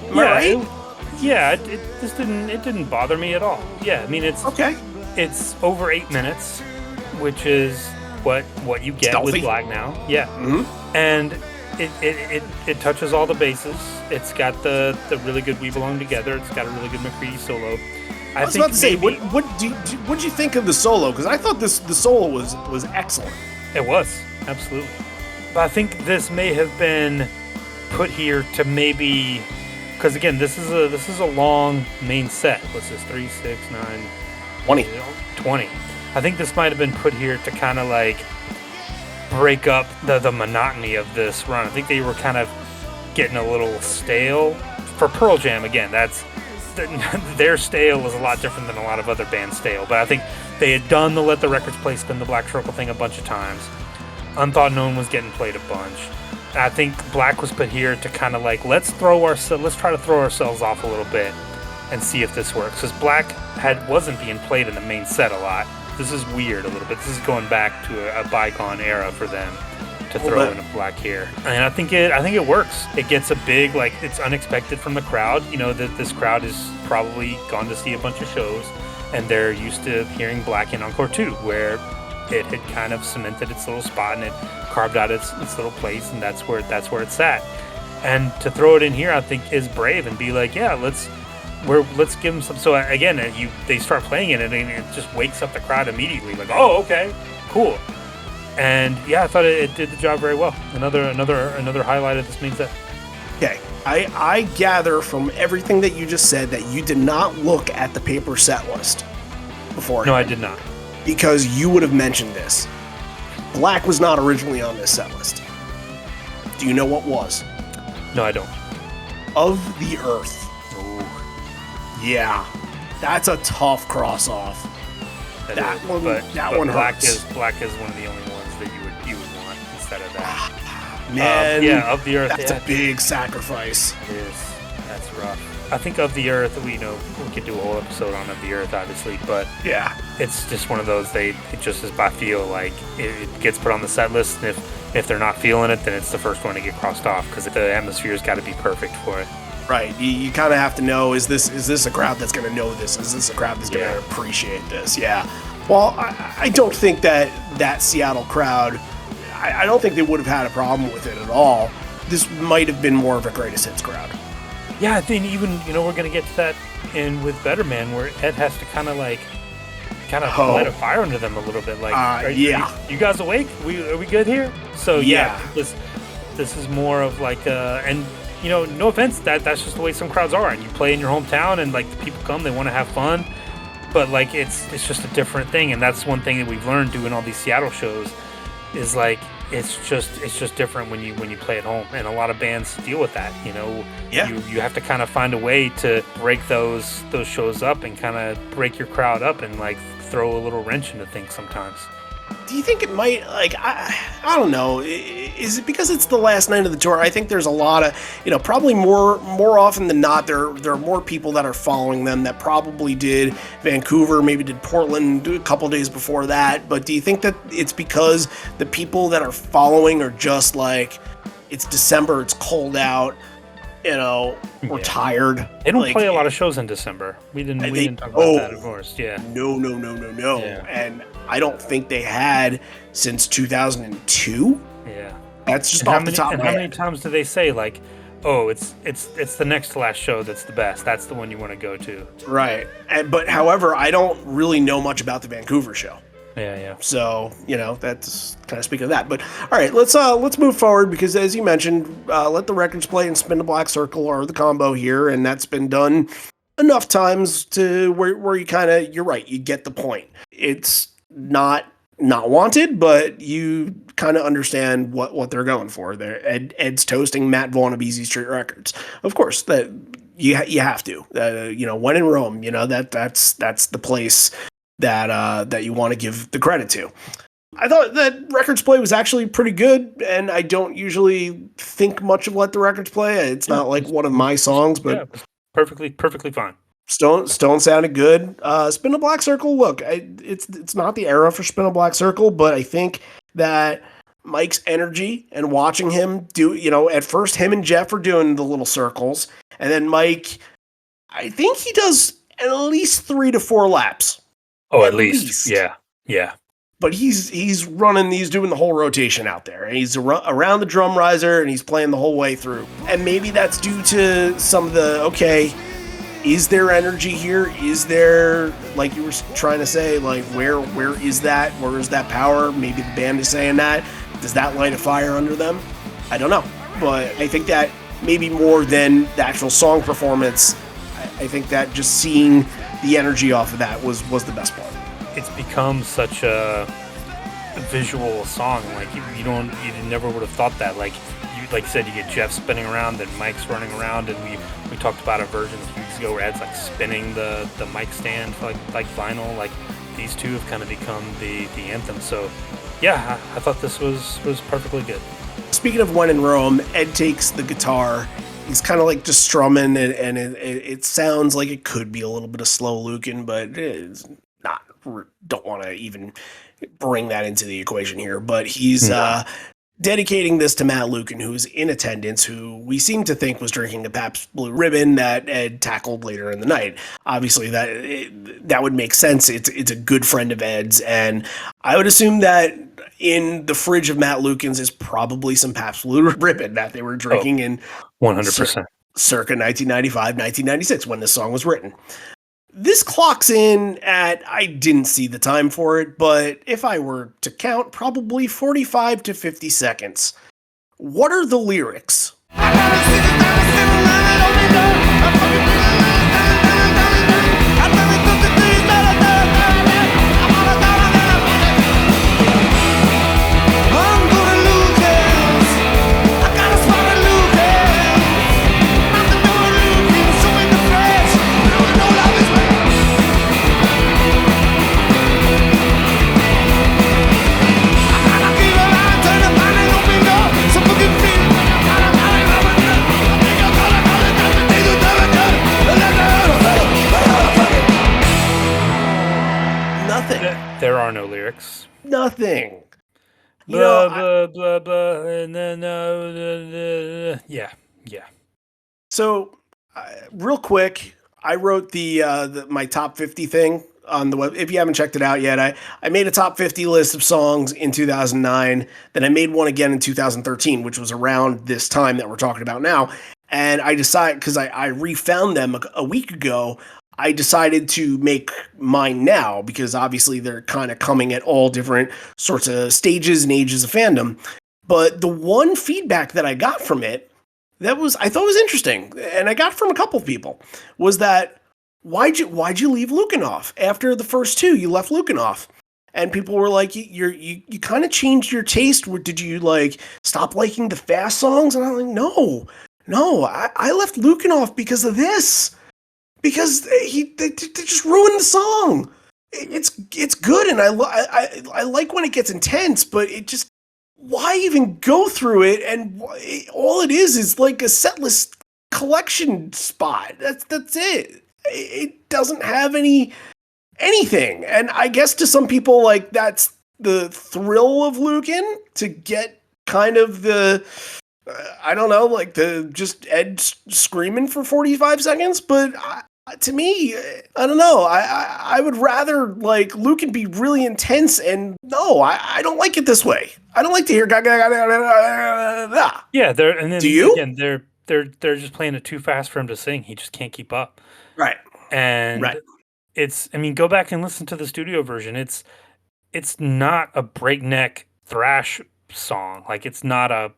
Am I right? It didn't bother me at all. Yeah, I mean it's okay. It's over 8 minutes, which is what you get with Black now. Yeah. Mm-hmm. And it touches all the bases. It's got the really good We Belong Together. It's got a really good McCready solo. I was about to say, what'd you think of the solo? Because I thought the solo was excellent. It was, absolutely. But I think this may have been put here to maybe, because again, this is a long main set. What's this? 3, 6, 9, 20. I think this might have been put here to kind of like break up the monotony of this run. I think they were kind of getting a little stale. For Pearl Jam, again, their stale was a lot different than a lot of other bands' stale. But I think they had done the Let the Records Play Spin the Black Circle thing a bunch of times. Unthought Known was getting played a bunch. And I think Black was put here to kind of like, let's try to throw ourselves off a little bit and see if this works. Because Black wasn't being played in the main set a lot. This is weird a little bit. This is going back to a bygone era for them to throw in a Black here. And I think it works. It gets a big, like, it's unexpected from the crowd. You know, that this crowd has probably gone to see a bunch of shows and they're used to hearing Black in Encore 2, where it had kind of cemented its little spot and it carved out its little place, and that's where it's at. And to throw it in here, I think is brave and be like, yeah, let's give them some. So again, they start playing it and it just wakes up the crowd immediately. Like, oh, okay, cool. And yeah, I thought it did the job very well. Another highlight of this main set. Okay, I gather from everything that you just said that you did not look at the paper set list before. No, I did not. Because you would have mentioned this. Black was not originally on this set list. Do you know what was? No, I don't. Of the Earth. Ooh. Yeah, that's a tough cross off. That one Black hurts. Black is one of the only ones that you would want instead of that. Man, Of the Earth. That's a big sacrifice. It is. That's rough. I think Of the Earth, we could do a whole episode on Of the Earth, obviously, but yeah, it's just one of those. It just is by feel. Like it gets put on the set list, and if they're not feeling it, then it's the first one to get crossed off because the atmosphere's got to be perfect for it. Right. You kind of have to know, is this a crowd that's going to know this? Is this a crowd that's going to appreciate this? Yeah. Well, I don't think that Seattle crowd, I don't think they would have had a problem with it at all. This might have been more of a greatest hits crowd. Yeah, I think even, we're going to get to that with Better Man, where Ed has to kind of light a fire under them a little bit. Like, you guys awake? Are we good here? So this is more of like and no offense, that's just the way some crowds are. And you play in your hometown, and like the people come, they want to have fun, but like it's just a different thing. And that's one thing that we've learned doing all these Seattle shows is like it's just different when you play at home, and a lot of bands deal with that. You have to kind of find a way to break those shows up and kind of break your crowd up and like throw a little wrench into things sometimes. Do you think it might, like, I don't know, is it because it's the last night of the tour? I think there's a lot of, probably more often than not, there are more people that are following them that probably did Vancouver, maybe did Portland a couple days before that. But do you think that it's because the people that are following are just like, it's December, it's cold out, were Yeah. tired. They don't Like, play a lot of shows in December. We didn't talk about that, of course. Yeah. No. Yeah. And I don't think they had since 2002. Yeah. That's just And how off the many top of my how many head. times do they say like, "Oh, it's the next to last show that's the best. That's the one you want to go to." Right. But however, I don't really know much about the Vancouver show. Yeah. So, that's kind of speaking of that. But all right, let's move forward because as you mentioned, Let the Records Play and Spin the Black Circle are the combo here, and that's been done enough times to where you kind of, you're right, you get the point. It's not wanted, but you kind of understand what they're going for. Ed's toasting Matt Vaughn of Easy Street Records. Of course, that you have to. When in Rome, that's the place that you want to give the credit to. I thought that Records Play was actually pretty good, and I don't usually think much of Let the Records Play. It's not like one of my songs, but it was perfectly fine. Stone sounded good. Spin a Black Circle, look, it's not the era for Spin a Black Circle, but I think that Mike's energy and watching him do, at first him and Jeff are doing the little circles, and then Mike, I think he does at least 3 to 4 laps. Oh, at least. Yeah. But he's running these, doing the whole rotation out there. And he's around the drum riser, and he's playing the whole way through. And maybe that's due to some of the, is there energy here? Is there, like you were trying to say, like, where is that? Where is that power? Maybe the band is saying that. Does that light a fire under them? I don't know. But I think that maybe more than the actual song performance, I think that just seeing the energy off of that was the best part. It's become such a visual song. Like you never would have thought that. Like you said, you get Jeff spinning around, then Mike's running around, and we talked about a version a few weeks ago where Ed's like spinning the mic stand for like vinyl. Like these two have kind of become the anthem. So yeah, I thought this was perfectly good. Speaking of When in Rome, Ed takes the guitar. He's kind of like just strumming, and it sounds like it could be a little bit of slow Lucan, but it's not. Don't want to even bring that into the equation here. But he's dedicating this to Matt Lucan, who's in attendance, who we seem to think was drinking the Pabst Blue Ribbon that Ed tackled later in the night. Obviously, that would make sense. It's a good friend of Ed's, and I would assume that in the fridge of Matt Lucan's is probably some Pabst Blue Ribbon that they were drinking in 100%. Circa 1995, 1996, when this song was written. This clocks in at, I didn't see the time for it, but if I were to count, probably 45 to 50 seconds. What are the lyrics? There are no lyrics. Nothing. Blah. And then, yeah. So, real quick, I wrote my top 50 thing on the web. If you haven't checked it out yet, I made a top 50 list of songs in 2009. Then I made one again in 2013, which was around this time that we're talking about now. And I decided, because I refound them a week ago, I decided to make mine now because obviously they're kind of coming at all different sorts of stages and ages of fandom. But the one feedback that I got from it I thought was interesting, and I got from a couple of people, was that why'd you leave Lucan off after the first two? You left Lucan off, and people were like, you kind of changed your taste. Did you like stop liking the fast songs? And I'm like, no, I left Lucan off because of this. Because they just ruined the song. It's good, and I like when it gets intense, but it just, why even go through it? And all it is like a setlist collection spot. That's it. It doesn't have anything. And I guess to some people, like, that's the thrill of Lucan, to get kind of the I don't know, like the just Ed screaming for 45 seconds, but to me, I don't know. I would rather like Luke and be really intense, and no, I don't like it this way. I don't like to hear. Yeah, they're and Do then you? again they're just playing it too fast for him to sing. He just can't keep up. Right, right. And it's I mean, go back and listen to the studio version. It's not a breakneck thrash song. Like it's not a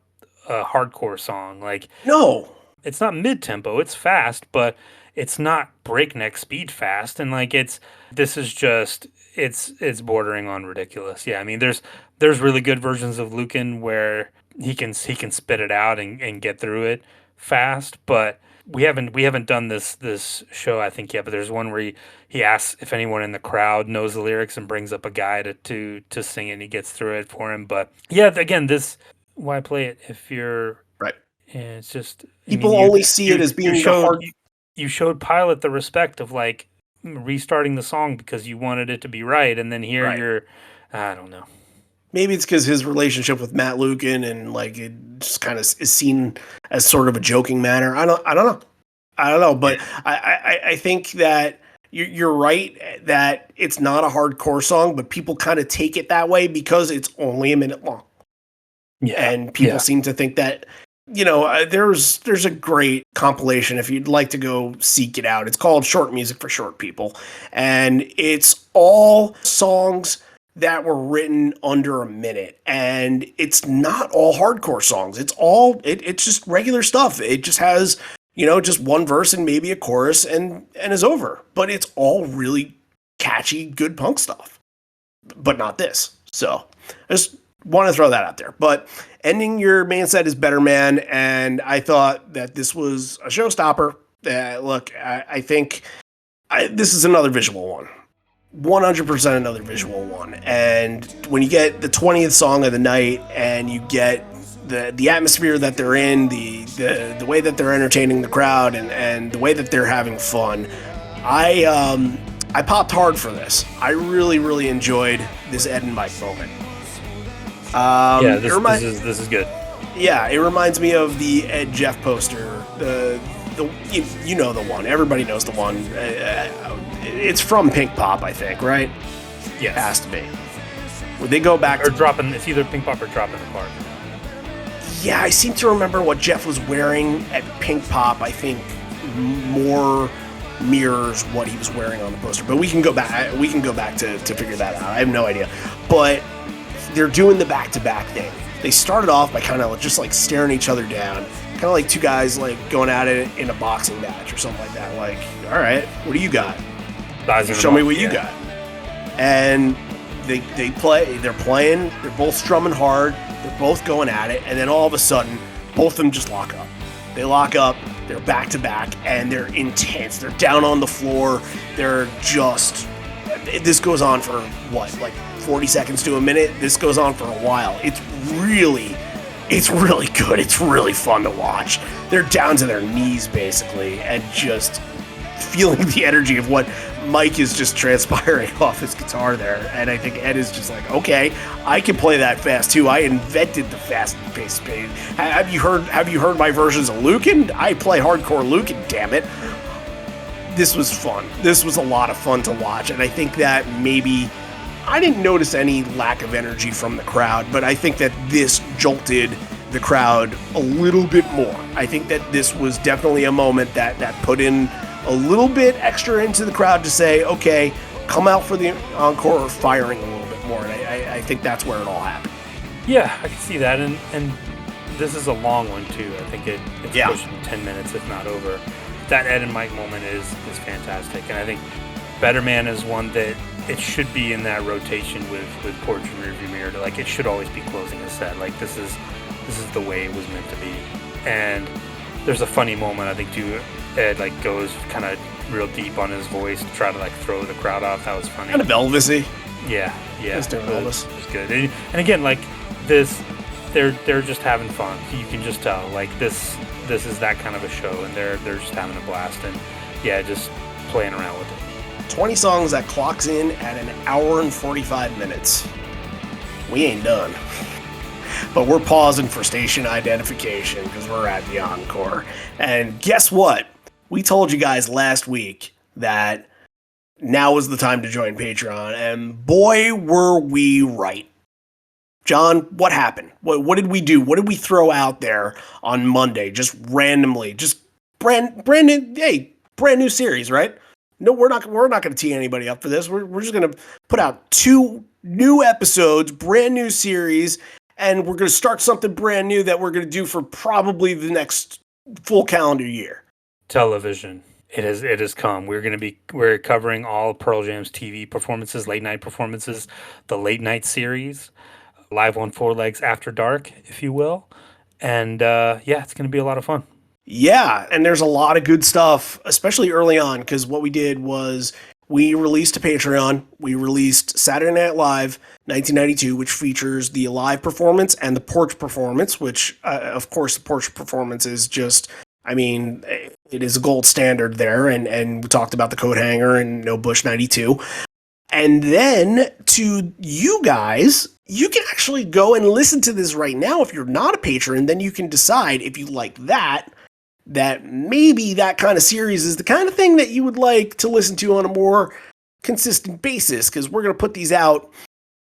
hardcore song. Like No, it's not mid tempo. It's fast, but it's not breakneck speed fast. And like this is just it's bordering on ridiculous. Yeah, I mean there's really good versions of Lucan where he can spit it out and get through it fast, but we haven't done this show I think yet, but there's one where he asks if anyone in the crowd knows the lyrics and brings up a guy to sing it and he gets through it for him. But yeah, again, this why play it if you're right. and it's just, I mean, People only see it as you being the showed hard. you showed Pilot the respect of like restarting the song because you wanted it to be right, and then here Right. you're, I don't know. Maybe it's because his relationship with Matt Lucan and like it just kind of is seen as sort of a joking manner. I don't know. I don't know, but Yeah, I think that you're right that it's not a hardcore song, but people kind of take it that way because it's only a minute long, yeah, and people yeah. seem to think that there's a great compilation if you'd like to go seek it out. It's called Short Music for Short People, and it's all songs that were written under a minute, and it's not all hardcore songs. It's just regular stuff. It just has just one verse and maybe a chorus and is over. But it's all really catchy, good punk stuff. But not this. So I just want to throw that out there. But ending your main set is Better Man, and I thought that this was a showstopper. Look, I think this is another visual one. 100% another visual one. And when you get the 20th song of the night and you get the atmosphere that they're in, the way that they're entertaining the crowd and the way that they're having fun, I popped hard for this. I really, really enjoyed this Ed and Mike moment. Yeah, this is good. Yeah, it reminds me of the Ed Jeff poster. You know the one. Everybody knows the one. It's from Pink Pop, I think, right? Yes. Has to be. Would they go back Or dropping, it's either Pink Pop or Dropping the Park. Yeah, I seem to remember what Jeff was wearing at Pink Pop. I think more mirrors what he was wearing on the poster. But we can go back. We can go back to figure that out. I have no idea. But they're doing the back-to-back thing. They started off by kind of just like staring each other down, kind of like two guys like going at it in a boxing match or something like that. Like, all right, what do you got? Show me what you got. And they play. They're playing. They're both strumming hard. They're both going at it, and then all of a sudden, both of them just lock up. They lock up. They're back to back, and they're intense. They're down on the floor. They're just. This goes on for what, like 40 seconds to a minute. This goes on for a while. It's really good. It's really fun to watch. They're down to their knees basically, and just feeling the energy of what Mike is just transpiring off his guitar there. And I think Ed is just like, okay, I can play that fast too. I invented the fast-paced pace. Have you heard my versions of Lucan? I play hardcore Lucan, damn it. This was fun. This was a lot of fun to watch, and I think that maybe I didn't notice any lack of energy from the crowd, but I think that this jolted the crowd a little bit more. I think that this was definitely a moment that put in a little bit extra into the crowd to say, okay, come out for the encore or firing a little bit more. And I think that's where it all happened. Yeah, I can see that. And this is a long one, too. I think it's pushing 10 minutes, if not over. That Ed and Mike moment is fantastic. And I think Better Man is one that it should be in that rotation with Porch and Rearview Mirror. Like, it should always be closing a set. Like, this is the way it was meant to be. And there's a funny moment, I think, too. Ed like goes kind of real deep on his voice to try to like throw the crowd off. That was funny. Kind of Elvis-y. Yeah. It's doing Elvis. It was good. And again, like this, they're just having fun. You can just tell. Like this is that kind of a show, and they're just having a blast, and yeah, just playing around with it. 20 songs that clocks in at an hour and 45 minutes. We ain't done. but we're pausing for station identification because we're at the encore. And guess what? We told you guys last week that now was the time to join Patreon, and boy, were we right. John, what happened? What did we do? What did we throw out there on Monday, just randomly? Just brand new series, right? No, we're not going to tee anybody up for this. We're just going to put out 2 new episodes, brand new series, and we're going to start something brand new that we're going to do for probably the next full calendar year. Television. It has come. We're covering all Pearl Jam's TV performances, late night performances, the late night series, live on 4 legs after dark, if you will. And it's going to be a lot of fun. Yeah, and there's a lot of good stuff, especially early on, because what we did was we released a Patreon. We released Saturday Night Live 1992, which features the live performance and the porch performance, which, of course, the porch performance is just, it is a gold standard there, and we talked about the coat hanger and No Bush 92. And then to you guys, you can actually go and listen to this right now. If you're not a patron, then you can decide if you like that maybe that kind of series is the kind of thing that you would like to listen to on a more consistent basis, because we're going to put these out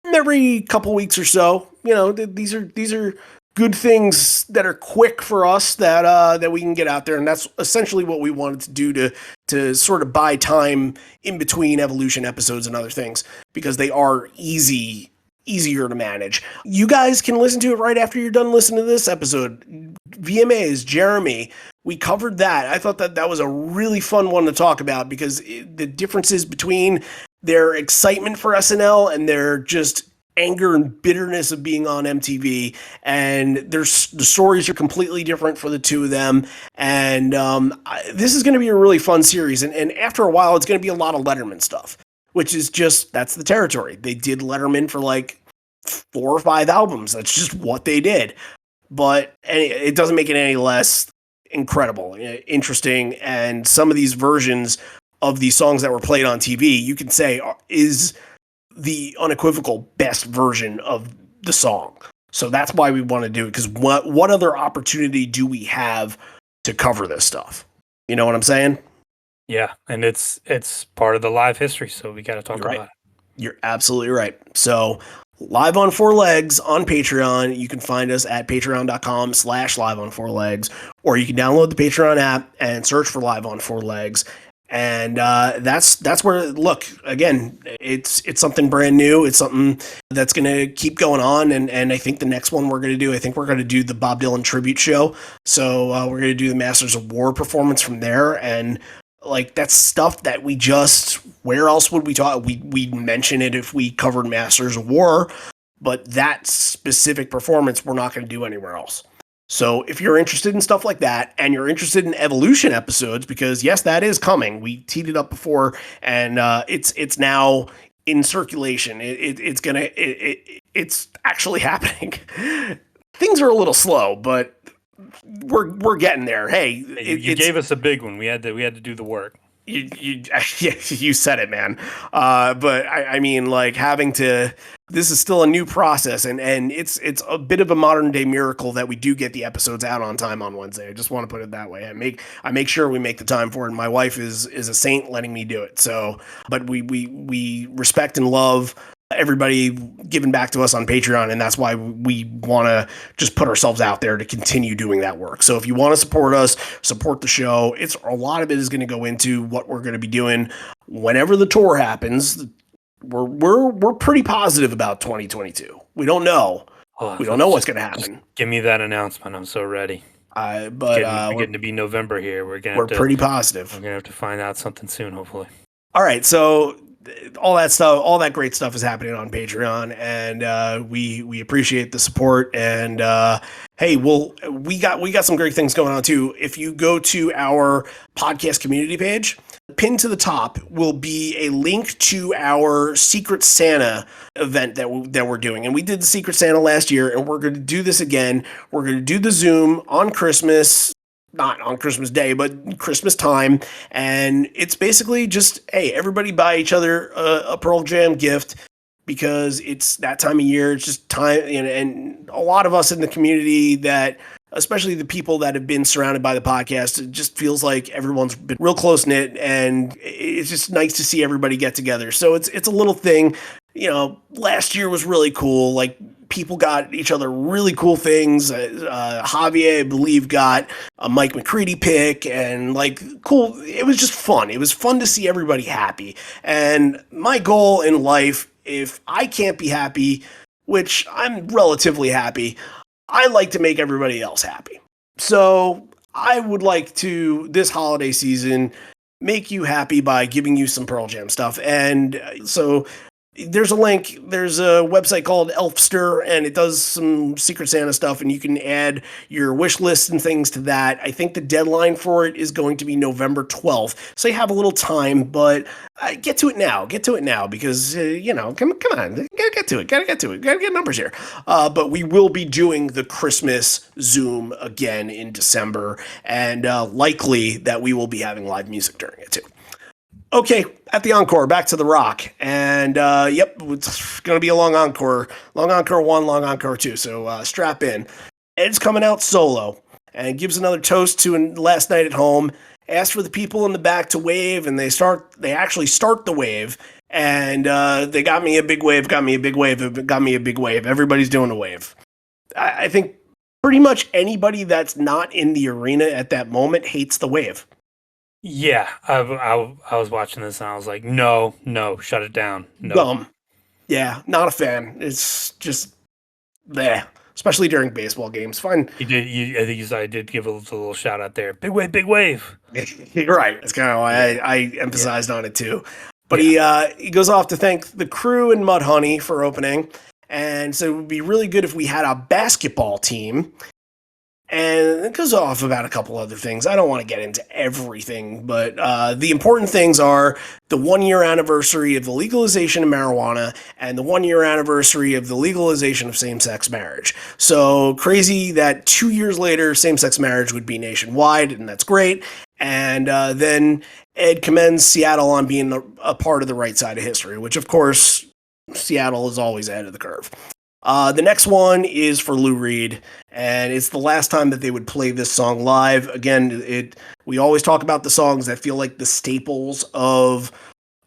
every couple weeks or so. These are good things that are quick for us that we can get out there, and that's essentially what we wanted to do to sort of buy time in between Evolution episodes and other things, because they are easier to manage. You guys can listen to it right after you're done listening to this episode. VMAs, Jeremy, we covered that. I thought that was a really fun one to talk about, because the differences between their excitement for SNL and their just anger and bitterness of being on MTV, and the stories are completely different for the two of them. And this is going to be a really fun series. And after a while, it's going to be a lot of Letterman stuff, which is just, that's the territory. They did Letterman for like 4 or 5 albums. That's just what they did. But it doesn't make it any less incredible, interesting. And some of these versions of these songs that were played on TV, you can say is the unequivocal best version of the song. So that's why we want to do it, because what other opportunity do we have to cover this stuff? You know what I'm saying? Yeah, and it's part of the live history, so we got to talk about it. You're absolutely right. So Live on 4 Legs on Patreon. You can find us at patreon.com/live on 4 legs, or you can download the Patreon app and search for Live on 4 Legs. And that's where, look, again, it's something brand new. It's something that's going to keep going on. And I think the next one we're going to do the Bob Dylan tribute show. So we're going to do the Masters of War performance from there. And like, that's stuff that where else would we talk? We'd mention it if we covered Masters of War, but that specific performance we're not going to do anywhere else. So if you're interested in stuff like that, and you're interested in Evolution episodes, because yes, that is coming. We teed it up before, and it's now in circulation. It's actually happening. Things are a little slow, but we're getting there. Hey, you gave us a big one. We had to do the work. You said it, man. But I mean, like, having to. This is still a new process, and it's a bit of a modern day miracle that we do get the episodes out on time on Wednesday. I just want to put it that way. I make sure we make the time for it. And my wife is a saint letting me do it. So, but we respect and love everybody giving back to us on Patreon, and that's why we want to just put ourselves out there to continue doing that work. So if you want to support us, support the show. It's a lot of it is going to go into what we're going to be doing whenever the tour happens. We're pretty positive about 2022. We don't know. We don't know what's going to happen. Give me that announcement. I'm so ready. But getting to be November here. We're pretty positive. We're gonna have to find out something soon, hopefully. All right, so all that stuff, all that great stuff is happening on Patreon, and we appreciate the support. And hey, we got some great things going on too. If you go to our podcast community page, pinned to the top will be a link to our Secret Santa event that we're doing. And we did the Secret Santa last year, and we're going to do this again. We're going to do the Zoom on Christmas, not on Christmas Day, but Christmas time. And it's basically just, hey, everybody buy each other a Pearl Jam gift. because it's that time of year. It's just time, and a lot of us in the community that, especially the people that have been surrounded by the podcast, it just feels like everyone's been real close knit, and it's just nice to see everybody get together. So it's a little thing. Last year was really cool. Like, people got each other really cool things. Javier, I believe, got a Mike McCready pick, and like, cool. It was just fun. It was fun to see everybody happy. And my goal in life, if I can't be happy, which I'm relatively happy, I like to make everybody else happy. So I would like to, this holiday season, make you happy by giving you some Pearl Jam stuff. And so there's a link. There's a website called Elfster, and it does some Secret Santa stuff, and you can add your wish list and things to that. I think the deadline for it is going to be November 12th, so you have a little time, but get to it now. Get to it now, because, come on. Gotta get to it. Gotta get numbers here. But we will be doing the Christmas Zoom again in December, and likely that we will be having live music during it, too. Okay, at the encore, back to the rock. And, yep, it's going to be a long encore. Long encore 1, long encore 2, so strap in. Ed's coming out solo and gives another toast to Last Night at Home. Asks for the people in the back to wave, and they actually start the wave. And they got me a big wave, got me a big wave, got me a big wave. Everybody's doing a wave. I think pretty much anybody that's not in the arena at that moment hates the wave. Yeah, I was watching this and I was like, no, shut it down. No. Dumb. Yeah, not a fan. It's just bleh. Especially during baseball games. Fine. I think I did give a little shout out there. Big wave, big wave. You're right. That's kind of why I emphasized on it too. But he goes off to thank the crew and Mudhoney for opening. And so it would be really good if we had a basketball team. And it goes off about a couple other things. I don't want to get into everything, but the important things are the 1-year anniversary of the legalization of marijuana and the 1-year anniversary of the legalization of same-sex marriage. So crazy that 2 years later, same-sex marriage would be nationwide, and that's great. And then Ed commends Seattle on being a part of the right side of history, which, of course, Seattle is always ahead of the curve. The next one is for Lou Reed, and it's the last time that they would play this song live. Again, we always talk about the songs that feel like the staples of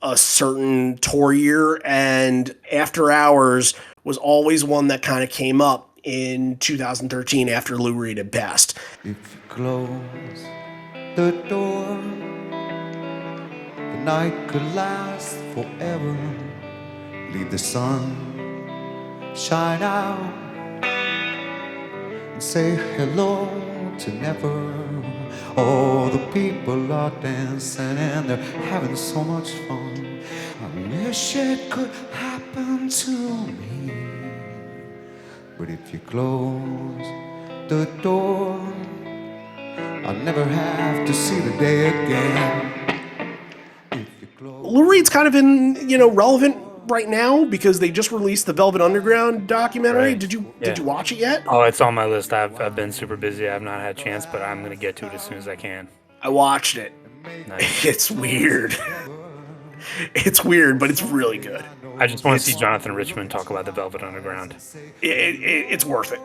a certain tour year, and After Hours was always one that kind of came up in 2013 after Lou Reed had passed. If you close the door, the night could last forever. Leave the sun shine out and say hello to never. All the people are dancing and they're having so much fun. I wish it could happen to me, but if you close the door, I'll never have to see the day again. Lou Reed's kind of relevant right now because they just released the Velvet Underground documentary. Right. Did you watch it yet? Oh, it's on my list. I've been super busy. I've not had a chance, but I'm going to get to it as soon as I can. I watched it. Nice. It's weird. It's weird, but it's really good. I just want to see Jonathan Richman talk about the Velvet Underground. It's worth it.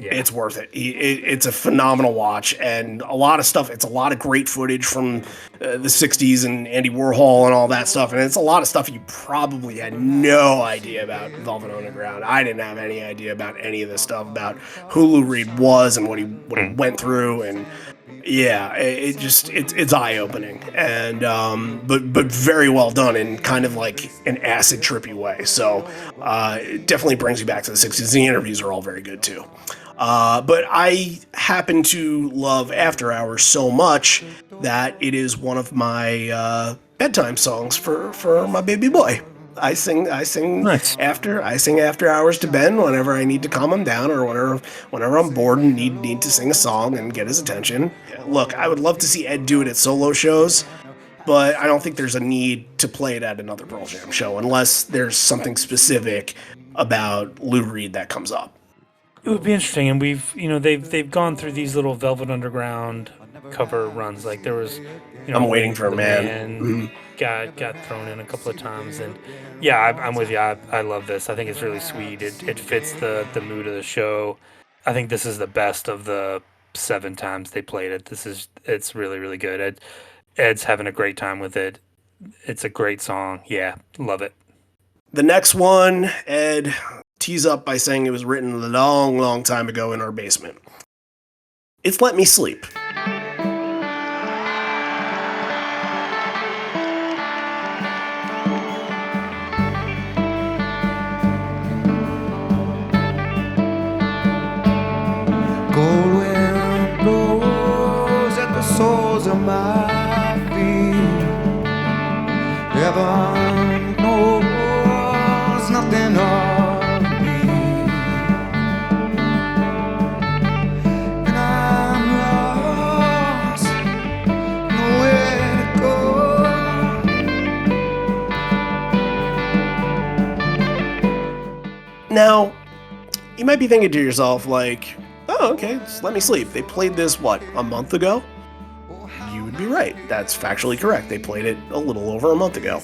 Yeah. It's worth it. It's a phenomenal watch, and a lot of stuff. It's a lot of great footage from the 60s and Andy Warhol and all that stuff, and it's a lot of stuff you probably had no idea about Velvet Underground. I didn't have any idea about any of this stuff, about who Lou Reed was and what he went through, and yeah, it's eye-opening, and but very well done in kind of like an acid trippy way. So it definitely brings you back to the 60s. The interviews are all very good too. But I happen to love After Hours so much that it is one of my bedtime songs for my baby boy. I sing Nice. After Hours to Ben whenever I need to calm him down, or whenever I'm bored and need to sing a song and get his attention. Look, I would love to see Ed do it at solo shows, but I don't think there's a need to play it at another Pearl Jam show unless there's something specific about Lou Reed that comes up. It would be interesting, and they've gone through these little Velvet Underground cover runs. Like there was, I'm Waiting waiting for for a the man. Man Mhm. got thrown in a couple of times, and yeah, I'm with you. I love this. I think it's really sweet. It fits the mood of the show. I think this is the best of the 7 times they played it. It's really really good. Ed's having a great time with it. It's a great song. Yeah, love it. The next one, Ed tees up by saying it was written a long, long time ago in our basement. It's Let Me Sleep. Cold wind blows at the soles of my feet. Heaven knows nothing of me, and I'm lost, nowhere to go. Now, you might be thinking to yourself, like, oh, okay, just Let Me Sleep. They played this, what, a month ago? You would be right. That's factually correct. They played it a little over a month ago.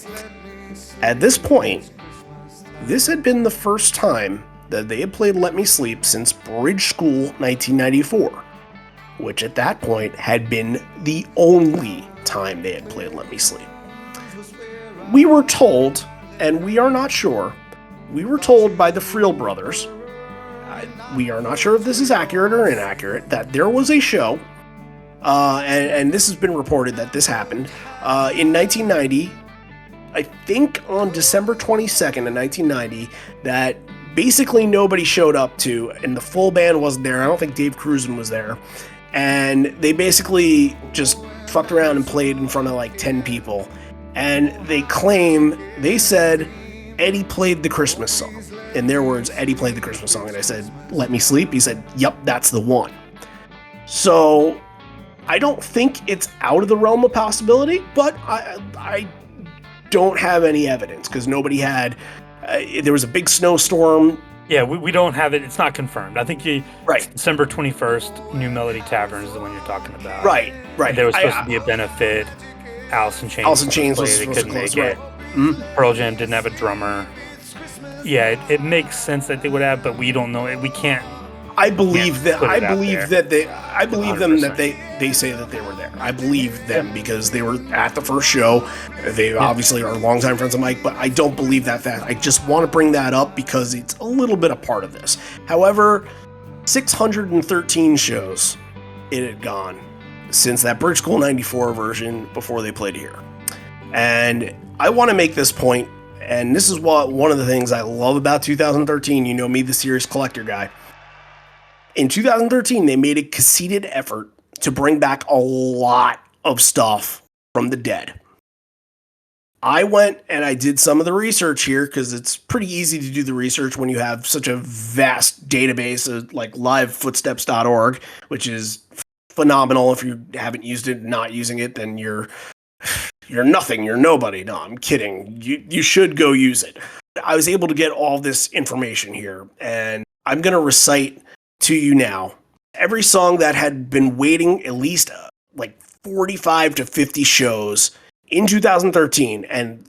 At this point, this had been the first time that they had played Let Me Sleep since Bridge School 1994, which at that point had been the only time they had played Let Me Sleep. We were told, and we are not sure, we were told by the Friel brothers, we are not sure if this is accurate or inaccurate, that there was a show, and this has been reported that this happened, in 1990, I think on December 22nd of 1990, that basically nobody showed up to, and the full band wasn't there. I don't think Dave Cruzen was there. And they basically just fucked around and played in front of like 10 people. And they said Eddie played the Christmas song. In their words, Eddie played the Christmas song. And I said, Let Me Sleep? He said, yep, that's the one. So I don't think it's out of the realm of possibility, but I don't have any evidence because nobody had. There was a big snowstorm. Yeah, we don't have it. It's not confirmed. I think Right. December 21st, New Melody Tavern is the one you're talking about. Right. And there was supposed to be a benefit. Alice in Chains. Was they supposed couldn't to close, make it. right. Pearl Jam didn't have a drummer. Yeah, it makes sense that they would have, but we don't know it. We can't. I believe that. put it I out believe there. that they. I believe them that 100%. they say that they were there. I believe them because they were at the first show. They obviously are longtime friends of Mike, but I don't believe that fact. I just want to bring that up because it's a little bit a part of this. However, 613 shows it had gone since that Bridge School 94 version before they played here. And I want to make this point, and this is one of the things I love about 2013. You know me, the serious collector guy. In 2013, they made a conceited effort to bring back a lot of stuff from the dead. I went and I did some of the research here because it's pretty easy to do the research when you have such a vast database of like livefootsteps.org, which is phenomenal. If you haven't used it, not using it, then you're nothing. You're nobody. No, I'm kidding. You should go use it. I was able to get all this information here, and I'm going to recite to you now every song that had been waiting at least like 45 to 50 shows in 2013, and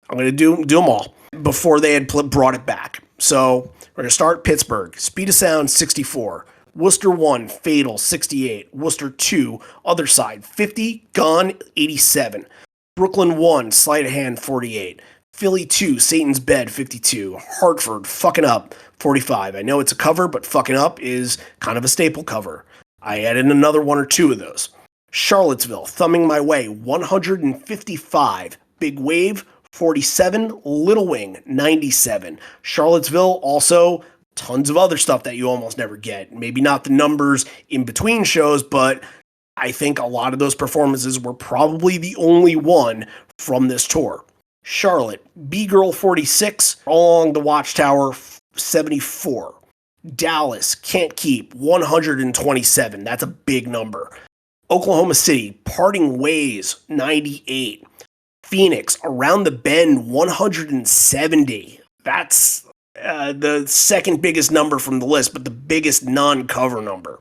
I'm going to do them all before they had brought it back. So we're going to start Pittsburgh, Speed of Sound 64, Worcester 1, Fatal 68, Worcester 2, Other Side 50, Gone 87, Brooklyn 1, Sleight of Hand 48, Philly 2, Satan's Bed 52, Hartford, Fucking Up 45. I know it's a cover, but Fucking Up is kind of a staple cover. I added another one or two of those. Charlottesville, Thumbing My Way 155, Big Wave 47, Little Wing 97. Charlottesville also tons of other stuff that you almost never get. Maybe not the numbers in between shows, but I think a lot of those performances were probably the only one from this tour. Charlotte, B-Girl 46, Along the Watchtower 74. Dallas, Can't Keep 127. That's a big number. Oklahoma City, Parting Ways 98. Phoenix, Around the Bend 170. That's the second biggest number from the list, but the biggest non-cover number.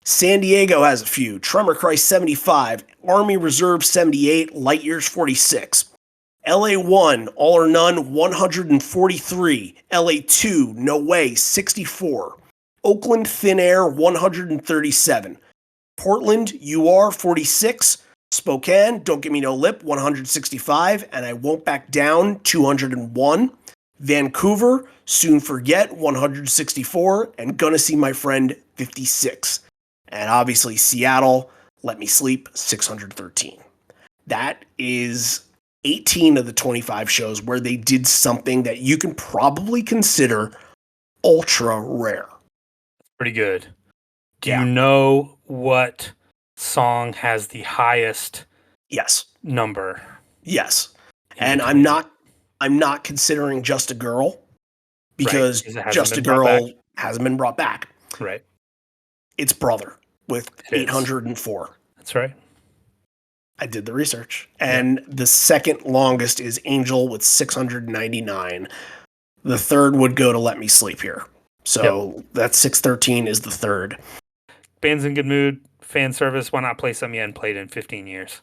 San Diego has a few. Tremor Christ 75, Army Reserve 78, Light Years 46. LA1, All or None 143, LA2, No Way 64, Oakland Thin Air 137, Portland UR 46, Spokane Don't Give Me No Lip 165, and I Won't Back Down 201, Vancouver Soon Forget 164, and Gonna See My Friend 56. And obviously Seattle, Let Me Sleep 613. That is 18 of the 25 shows where they did something that you can probably consider ultra rare. Pretty good. Do you know what song has the highest number? Yes. And I'm not considering Just a Girl because Just a Girl hasn't been brought back. Right. It's Brother with 804. That's right. I did the research. And the second longest is Angel with 699. The third would go to Let Me Sleep Here. So that 613 is the third. Band's in good mood. Fan service. Why not play something you hadn't played in 15 years?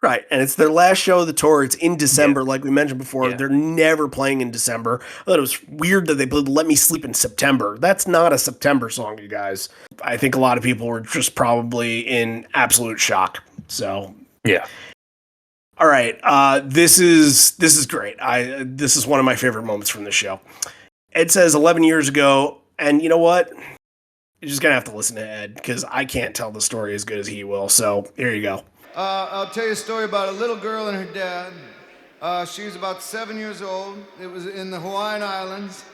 Right. And it's their last show of the tour. It's in December, like we mentioned before. They're never playing in December. I thought it was weird that they played Let Me Sleep in September. That's not a September song, you guys. I think a lot of people were just probably in absolute shock. So yeah. All right. This is great. This is one of my favorite moments from the show. Ed says 11 years ago, and you know what? You're just gonna have to listen to Ed because I can't tell the story as good as he will. So here you go. I'll tell you a story about a little girl and her dad. She was about 7 years old. It was in the Hawaiian Islands,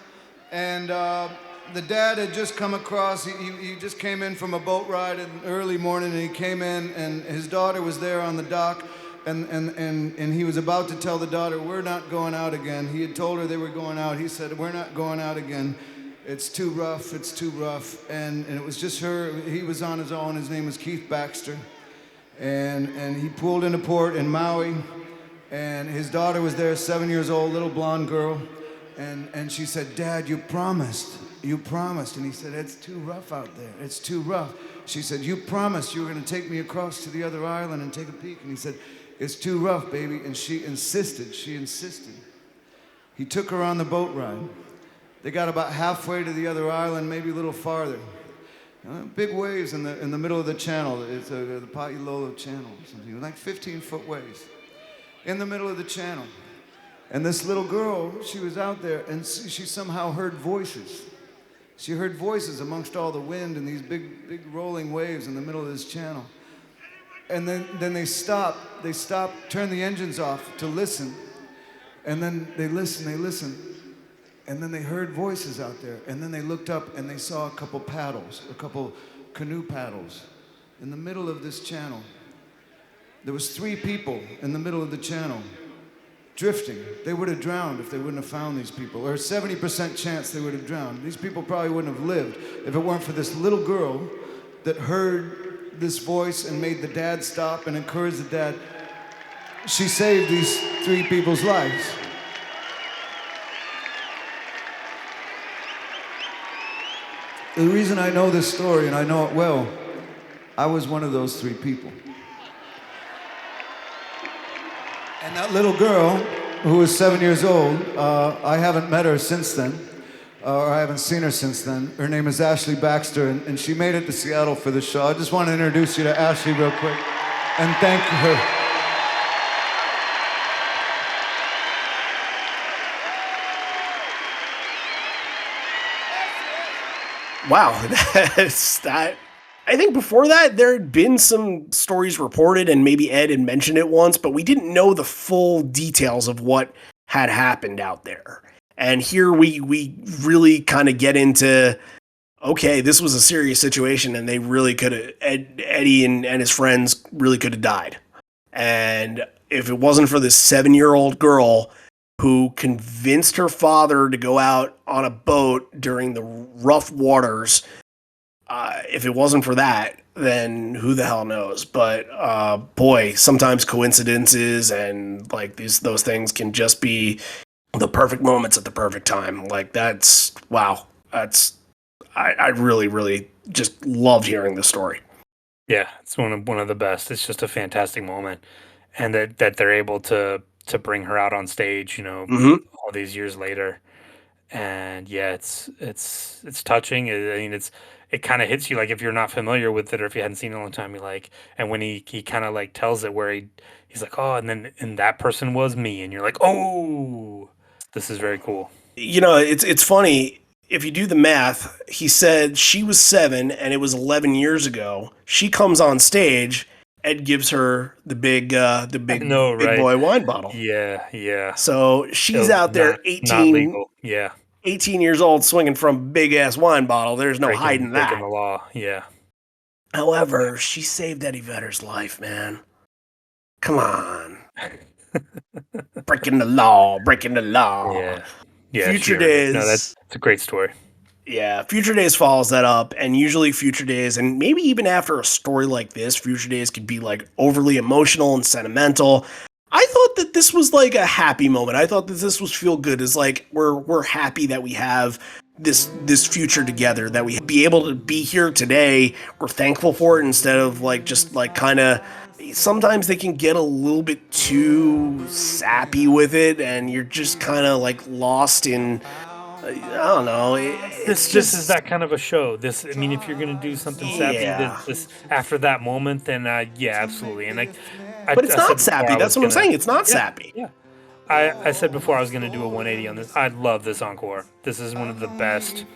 and the dad had just come across. He just came in from a boat ride in the early morning, and he came in, and his daughter was there on the dock. And he was about to tell the daughter, we're not going out again. He had told her they were going out. He said, we're not going out again. It's too rough. It's too rough. And it was just her. He was on his own. His name was Keith Baxter. And he pulled into port in Maui. And his daughter was there, 7 years old, little blonde girl. And she said, Dad, you promised. You promised. And he said, it's too rough out there. It's too rough. She said, you promised you were going to take me across to the other island and take a peek. And he said, it's too rough, baby. And she insisted. He took her on the boat ride. They got about halfway to the other island, maybe a little farther. Big waves in the middle of the channel. It's the Pailolo Channel or something, like 15-foot waves in the middle of the channel. And this little girl, she was out there, and she somehow heard voices. She heard voices amongst all the wind and these big rolling waves in the middle of this channel. And then they stopped, turned the engines off to listen. And then they listened. And then they heard voices out there. And then they looked up and they saw a couple canoe paddles in the middle of this channel. There was 3 people in the middle of the channel drifting. They would have drowned if they wouldn't have found these people. Or a 70% chance they would have drowned. These people probably wouldn't have lived if it weren't for this little girl that heard this voice and made the dad stop and encouraged the dad. She saved these 3 people's lives. The reason I know this story, and I know it well, I was one of those 3 people. And that little girl, who was 7 years old, I haven't met her since then, or I haven't seen her since then. Her name is Ashley Baxter, and she made it to Seattle for the show. I just want to introduce you to Ashley real quick and thank her. Wow, that's that. I think before that, there had been some stories reported, and maybe Ed had mentioned it once, but we didn't know the full details of what had happened out there. And here we really kind of get into, okay, this was a serious situation, and they really could have, Eddie and his friends really could have died. And if it wasn't for this 7-year-old girl who convinced her father to go out on a boat during the rough waters, if it wasn't for that, then who the hell knows? But boy, sometimes coincidences and like those things can just be the perfect moments at the perfect time. Like that's wow. I really just loved hearing the story. Yeah, it's one of the best. It's just a fantastic moment, and that they're able to bring her out on stage, Hmm. all these years later. And yeah, it's touching. I mean, it kind of hits you like if you're not familiar with it or if you hadn't seen it in a long time. You like, and when he kind of like tells it where he's like, oh, and that person was me, and you're like, oh, this is very cool. It's funny if you do the math. He said she was 7, and it was 11 years ago. She comes on stage. Ed gives her the I big know, big right? boy wine bottle. Yeah, yeah. So It she's was out there not legal. Yeah, 18 years old swinging from big ass wine bottle. There's no hiding breaking that. the law. Yeah. However, she saved Eddie Vedder's life, man. Come on. Breaking the law, breaking the law. Yeah. Yeah, she Future earned it. No, Days, that's a great story. yeah, Future Days follows that up, and usually Future Days, and maybe even after a story like this, Future Days could be like overly emotional and sentimental. I thought that this was like a happy moment. I thought that this was feel good. Is like we're happy that we have this future together, that we be able to be here today. We're thankful for it instead of like just like kind of. Sometimes they can get a little bit too sappy with it, and you're just kind of like lost in I don't know. It's This is just that kind of a show. I mean, if you're gonna do something sappy, yeah, this after that moment, then yeah, absolutely. And but it's I not said before sappy. I That's was what I'm gonna, saying. It's not yeah, sappy. yeah. I said before I was gonna do a 180 on this. I love this encore. This is one of the best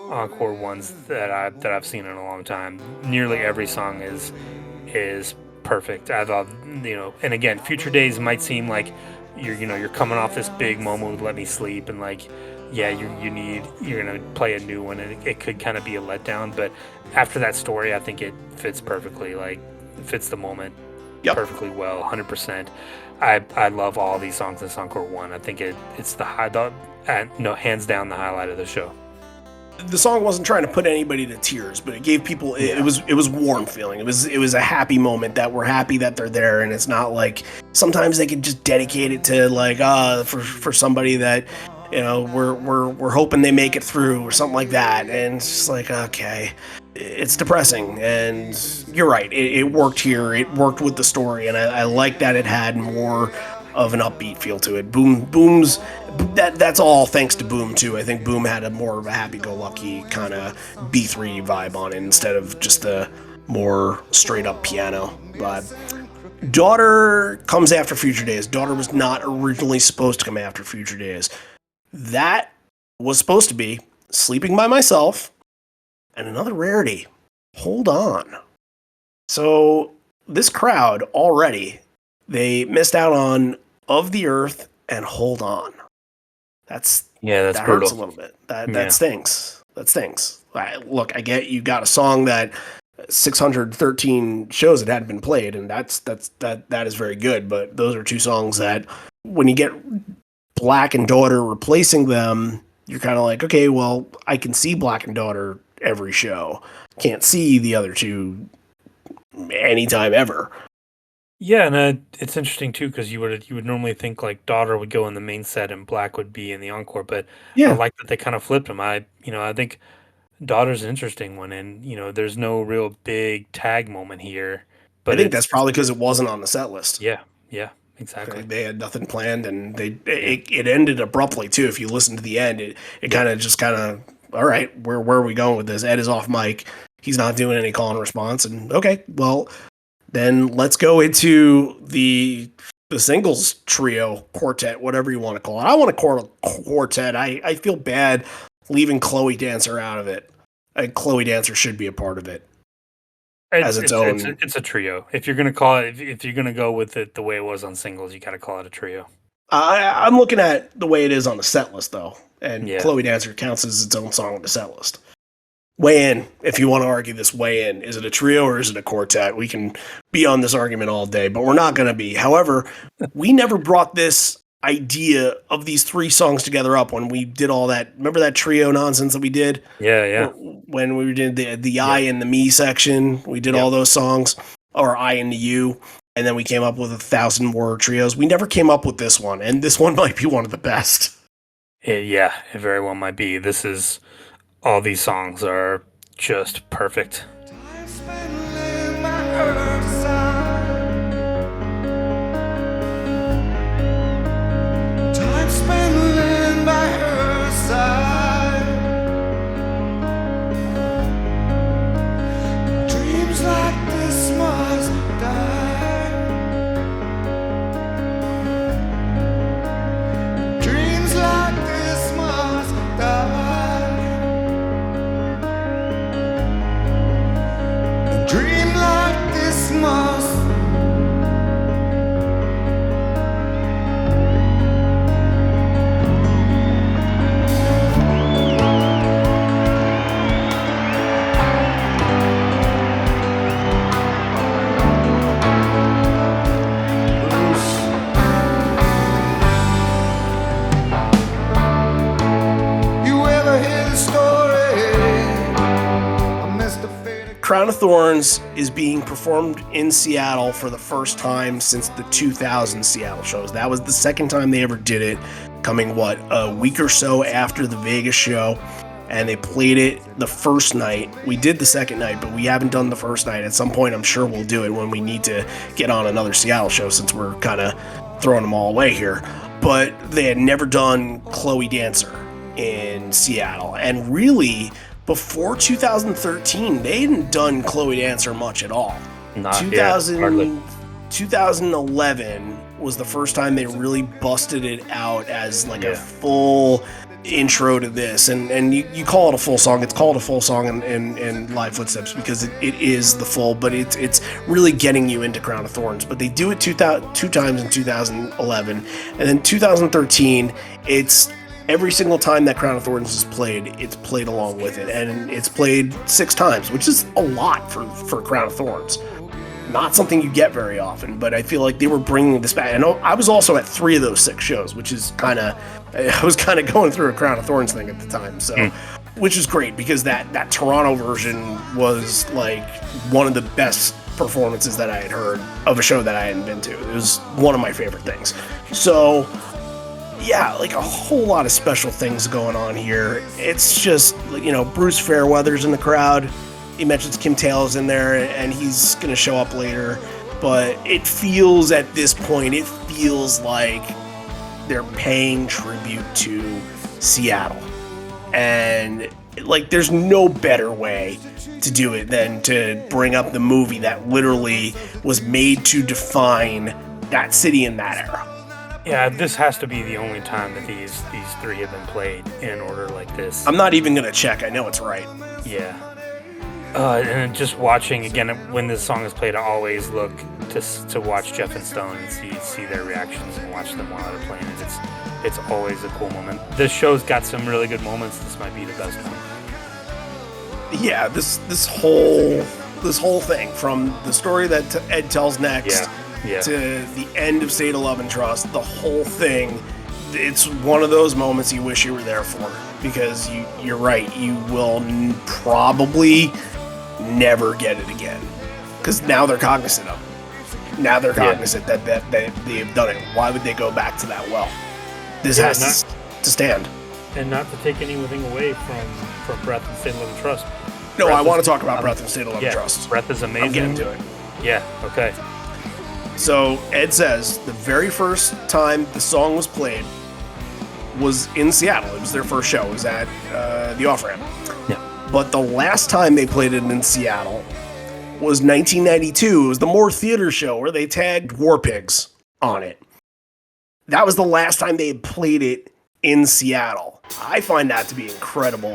encore ones that I've seen in a long time. Nearly every song is perfect. I thought, and again, Future Days might seem like you're coming off this big moment with Let Me Sleep, and like, yeah, you're gonna play a new one, and it could kind of be a letdown. But after that story, I think it fits perfectly. Like, it fits the moment Yep. perfectly well, 100%. I love all these songs in Encore One. I think it's no, hands down the highlight of the show. The song wasn't trying to put anybody to tears, but it gave people it Yeah. was warm feeling. It was a happy moment that we're happy that they're there, and it's not like sometimes they could just dedicate it to like for somebody that we're hoping they make it through or something like that, and it's just like okay, it's depressing. And you're right, it worked here. It worked with the story, and I like that it had more of an upbeat feel to it. Boom's that's all thanks to Boom too. I think Boom had a more of a happy-go-lucky kind of B3 vibe on it instead of just the more straight-up piano vibe. Daughter comes after Future Days. Daughter was not originally supposed to come after Future Days. That was supposed to be Sleeping by Myself and another rarity. Hold on. So this crowd already, they missed out on Of the Earth and Hold On. That's That hurts a brutal. little bit. That Yeah. stinks. That stinks. Look, I get you got a song that 613 shows it hadn't been played, and that is very good. But those are two songs that when you get Black and Daughter replacing them, you're kind of like, okay, well, I can see Black and Daughter every show. Can't see the other two anytime ever. Yeah, and it's interesting too because you would normally think like Daughter would go in the main set and Black would be in the encore, but I Yeah, like that they kind of flipped them. I think Daughter's an interesting one, and there's no real big tag moment here, I but think that's it's probably because good. it wasn't on the set list. Yeah, yeah, I exactly. think they had nothing planned, and Yeah, it ended abruptly too. If you listen to the end, it yeah, kind of all right. Where are we going with this? Ed is off mic. He's not doing any call and response, and okay, well then let's go into the singles trio quartet, whatever you want to call it. I want to call it a quartet. I feel bad leaving Chloe Dancer out of it. Chloe Dancer should be a part of it as its own. it's a trio. If you're gonna call it, if you're gonna go with it the way it was on singles, you got to call it a trio. I'm looking at the way it is on the set list though, and Yeah, Chloe Dancer counts as its own song on the set list. Weigh in if you want to argue this. Weigh in. Is it a trio or is it a quartet? We can be on this argument all day, but we're not going to be. However, we never brought this idea of these three songs together up when we did all that. Remember that trio nonsense that we did yeah, yeah, when we did the I yep, and the me section? We did yep. all those songs, or I and the you, and then we came up with 1,000 more trios. We never came up with this one, and this one might be one of the best. Yeah, it very well might be. All these songs are just perfect. Crown of Thorns is being performed in Seattle for the first time since the 2000 Seattle shows. That was the second time they ever did it, coming, a week or so after the Vegas show. And they played it the first night. We did the second night, but we haven't done the first night. At some point, I'm sure we'll do it when we need to get on another Seattle show, since we're kind of throwing them all away here. But they had never done Chloe Dancer in Seattle. And really, before 2013, they hadn't done Chloe Dancer much at all. 2011 was the first time they really busted it out as a full intro to this. And you call it a full song. It's called a full song in Live Footsteps because it is the full, but it's really getting you into Crown of Thorns. But they do it two times in 2011. And then 2013, it's every single time that Crown of Thorns is played, it's played along with it. And it's played 6 times, which is a lot for Crown of Thorns. Not something you get very often, but I feel like they were bringing this back. And I was also at 3 of those 6 shows, which is I was kind of going through a Crown of Thorns thing at the time. So, which is great because that Toronto version was one of the best performances that I had heard of a show that I hadn't been to. It was one of my favorite things. So, yeah, a whole lot of special things going on here. It's just, Bruce Fairweather's in the crowd. He mentions Kim Taylor's in there, and he's going to show up later. But it feels, at this point, like they're paying tribute to Seattle. And, there's no better way to do it than to bring up the movie that literally was made to define that city in that era. Yeah, this has to be the only time that these 3 have been played in order like this. I'm not even going to check. I know it's right. Yeah. And just watching, again, when this song is played, I always look to watch Jeff and Stone and see their reactions and watch them while they're playing it. It's always a cool moment. This show's got some really good moments. This might be the best one. Yeah, this whole thing, from the story that Ed tells next to the end of State of Love and Trust, the whole thing, it's one of those moments you wish you were there for, because you're right, you will probably never get it again, because now they're cognizant of it. Now they're cognizant that they've done it. Why would they go back to that well? This has to stand. And not to take anything away from Breath and State of Love and Trust. No, I want to talk about Breath and State of Love and Trust. Breath is amazing. I'm getting to it. Yeah, okay. So Ed says the very first time the song was played was in Seattle. It was their first show. It was at the Off-Ramp. Yeah. But the last time they played it in Seattle was 1992. It was the Moore Theater show where they tagged War Pigs on it. That was the last time they had played it in Seattle. I find that to be incredible.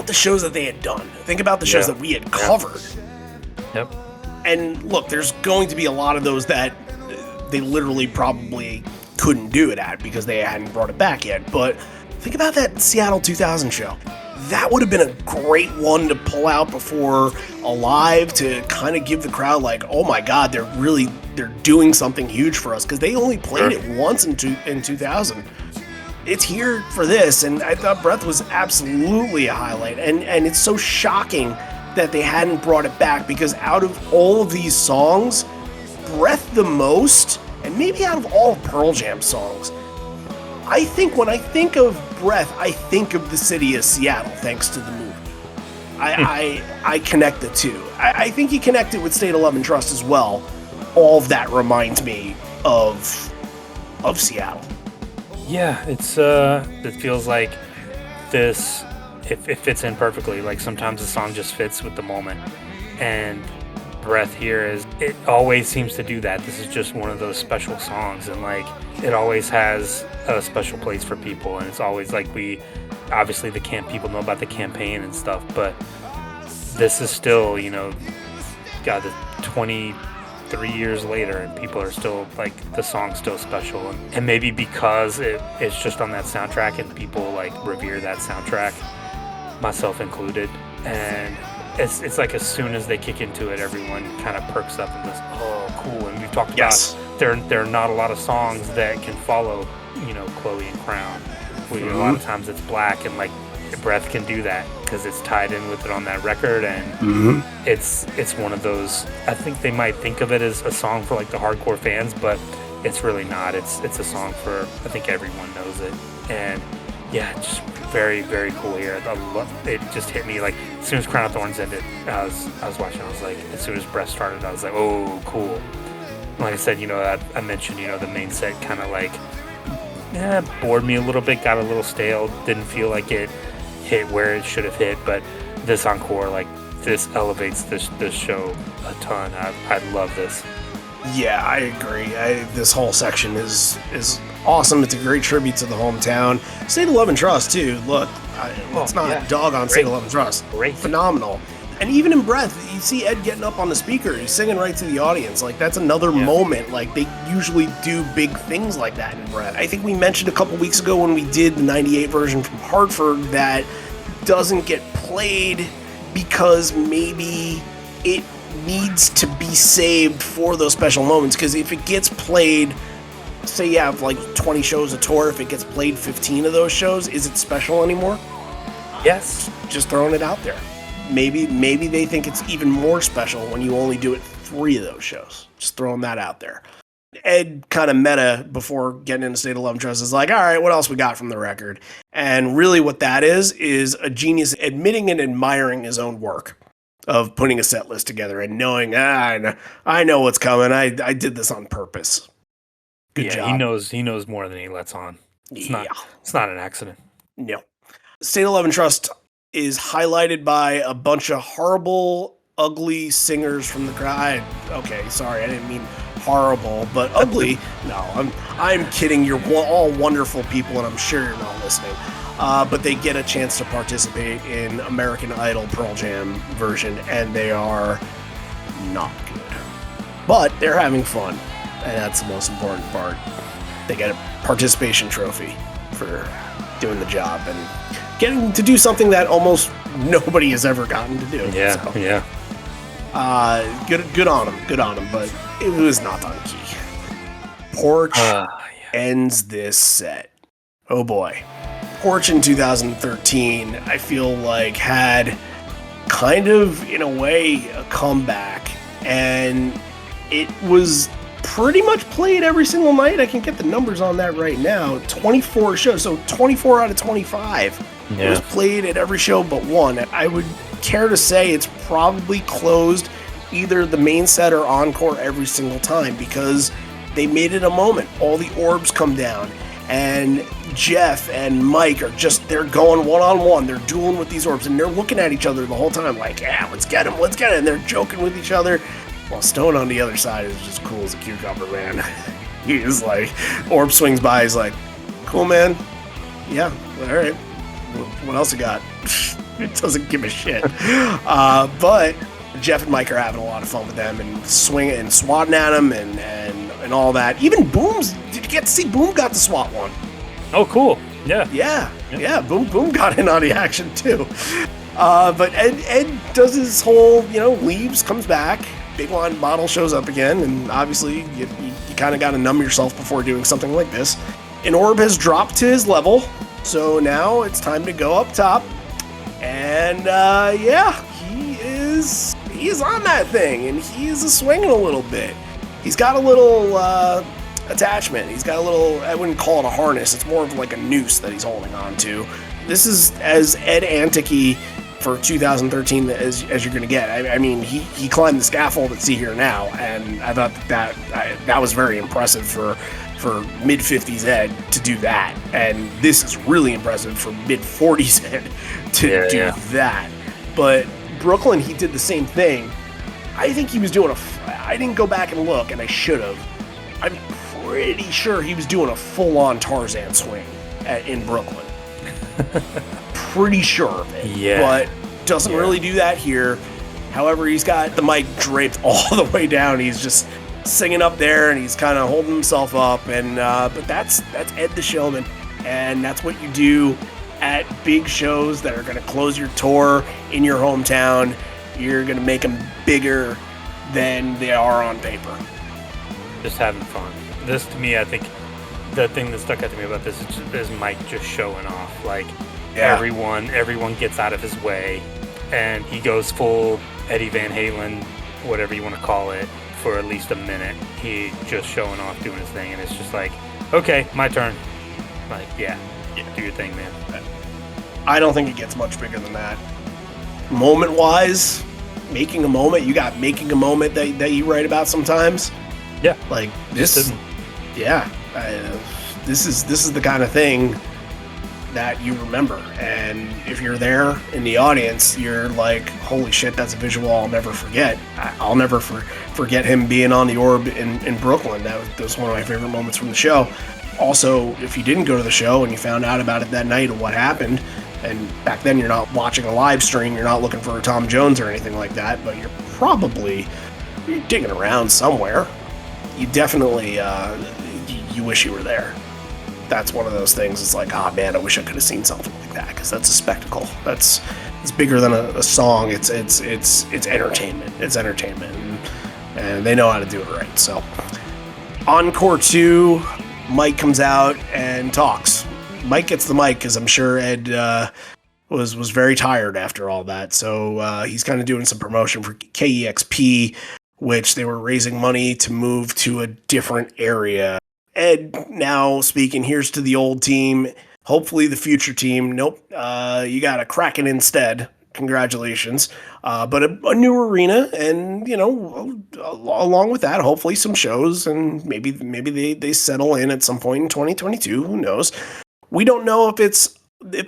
The shows that they had done. Think about the shows that we had covered. Yep. And look, there's going to be a lot of those that they literally probably couldn't do it at because they hadn't brought it back yet. But think about that Seattle 2000 show. That would have been a great one to pull out before Alive to kind of give the crowd like, oh my God, they're doing something huge for us, because they only played it once in 2000. It's here for this, and I thought Breath was absolutely a highlight, and it's so shocking that they hadn't brought it back, because out of all of these songs, Breath the most, and maybe out of all of Pearl Jam songs, I think when I think of Breath, I think of the city of Seattle, thanks to the movie. I connect the two. I think you connect it with State of Love and Trust as well. All of that reminds me of Seattle. Yeah, it feels like this, it fits in perfectly. Like sometimes the song just fits with the moment. And Breath here it always seems to do that. This is just one of those special songs, and like it always has a special place for people, and it's always like obviously people know about the campaign and stuff, but this is still, God, 23 years later, and people are still like, the song's still special, and maybe because it's just on that soundtrack and people like revere that soundtrack, myself included, and it's like as soon as they kick into it, everyone kind of perks up and goes, oh, cool. And we've talked about there are not a lot of songs that can follow, Chloe and Crown. A lot of times it's Black, and like Breath can do that because it's tied in with it on that record, and it's one of those. I think they might think of it as a song for like the hardcore fans, but it's really not. It's a song for, I think everyone knows it, and yeah, just very, very cool here. It just hit me like as soon as Crown of Thorns ended. I was watching. I was like, as soon as Breath started, I was like, oh, cool. Like I said, I mentioned, the main set kind of like, bored me a little bit, got a little stale, didn't feel like it hit where it should have hit. But this encore, like this elevates this show a ton. I love this. Yeah, I agree. This whole section is awesome. It's a great tribute to the hometown. State of Love and Trust, too. Look, it's not a dog on State of Love and Trust. Great. Phenomenal. And even in Breath, you see Ed getting up on the speaker. He's singing right to the audience. Like, that's another moment. Like, they usually do big things like that in Breath. I think we mentioned a couple weeks ago when we did the 98 version from Hartford that doesn't get played because maybe it needs to be saved for those special moments, because if it gets played, say you have like 20 shows a tour, if it gets played 15 of those shows, is it special anymore? Yes. Just throwing it out there. Maybe they think it's even more special when you only do it 3 of those shows. Just throwing that out there. Ed kind of meta before getting into State of Love and Trust is like, all right, what else we got from the record? And really what that is a genius admitting and admiring his own work of putting a set list together and knowing, I know what's coming. I did this on purpose. Good job. He knows more than he lets on. It's not an accident. No. State of Love and Trust is highlighted by a bunch of horrible, ugly singers from the crowd. Okay, sorry, I didn't mean horrible, but ugly. No, I'm kidding. You're all wonderful people, and I'm sure you're not listening. But they get a chance to participate in American Idol Pearl Jam version, and they are not good. But they're having fun, and that's the most important part. They get a participation trophy for doing the job and getting to do something that almost nobody has ever gotten to do. Yeah. Good on them, but it was not on key. Porch ends this set. Oh boy. Porch in 2013, I feel like had kind of, in a way, a comeback, and it was pretty much played every single night. I can get the numbers on that right now. 24 shows, so 24 out of 25. Yeah. It was played at every show but one. I would care to say it's probably closed either the main set or encore every single time, because they made it a moment. All the orbs come down, and Jeff and Mike are they're going one-on-one. They're dueling with these orbs, and they're looking at each other the whole time like, yeah, let's get him. And they're joking with each other. While Stone on the other side is just cool as a cucumber, man. He is like, orb swings by, he's like, cool, man. Yeah, all right. What else you got? It doesn't give a shit. But Jeff and Mike are having a lot of fun with them and swinging and swatting at them and and all that. Even Boom's, did you get to see Boom got the SWAT one? Oh, cool. Yeah. Yeah. Boom got in on the action too. But Ed does his whole, leaves, comes back. Big wine bottle shows up again, and obviously you kind of got to numb yourself before doing something like this. An orb has dropped to his level, so now it's time to go up top. And he is on that thing, and he is swinging a little bit. He's got a little attachment. He's got a little, I wouldn't call it a harness, it's more of like a noose that he's holding on to. This is as Ed Anticky for 2013 as you're going to get. I mean, he climbed the scaffold at See Here Now, and I thought that was very impressive for mid-50s Ed to do that. And this is really impressive for mid-40s Ed to do that. But Brooklyn, he did the same thing. I think he was doing I didn't go back and look, and I should have. I'm pretty sure he was doing a full-on Tarzan swing in Brooklyn. Pretty sure of it. Yeah. But doesn't really do that here. However, he's got the mic draped all the way down. He's just singing up there, and he's kind of holding himself up. And but that's Ed the Showman, and that's what you do at big shows that are going to close your tour in your hometown. You're going to make them bigger than they are on paper. Just having fun. This, to me, I think the thing that stuck out to me about this is Mike just showing off. Like, everyone gets out of his way, and he goes full Eddie Van Halen, whatever you want to call it, for at least a minute. He just showing off, doing his thing, and it's just like, okay, my turn. Like, yeah, do your thing, man. I don't think it gets much bigger than that. Moment-wise, making a moment, you got making a moment that you write about sometimes. Yeah. Like, this, this is the kind of thing that you remember. And if you're there in the audience, you're like, holy shit, that's a visual I'll never forget. I'll never forget him being on the orb in Brooklyn. That was one of my favorite moments from the show. Also, if you didn't go to the show and you found out about it that night and what happened, and back then you're not watching a live stream, you're not looking for a Tom Jones or anything like that, but you're digging around somewhere. You definitely, you wish you were there. That's one of those things. It's like, man, I wish I could have seen something like that, because that's a spectacle. It's bigger than a song. It's entertainment. It's entertainment, and they know how to do it right. So, Encore 2, Mike comes out and talks. Mike gets the mic because I'm sure Ed was very tired after all that. So he's kind of doing some promotion for KEXP, which they were raising money to move to a different area. Ed now speaking, here's to the old team, hopefully the future team. Nope, you got a Kraken instead. Congratulations. But a new arena, and along with that, hopefully some shows, and maybe they settle in at some point in 2022. Who knows? We don't know if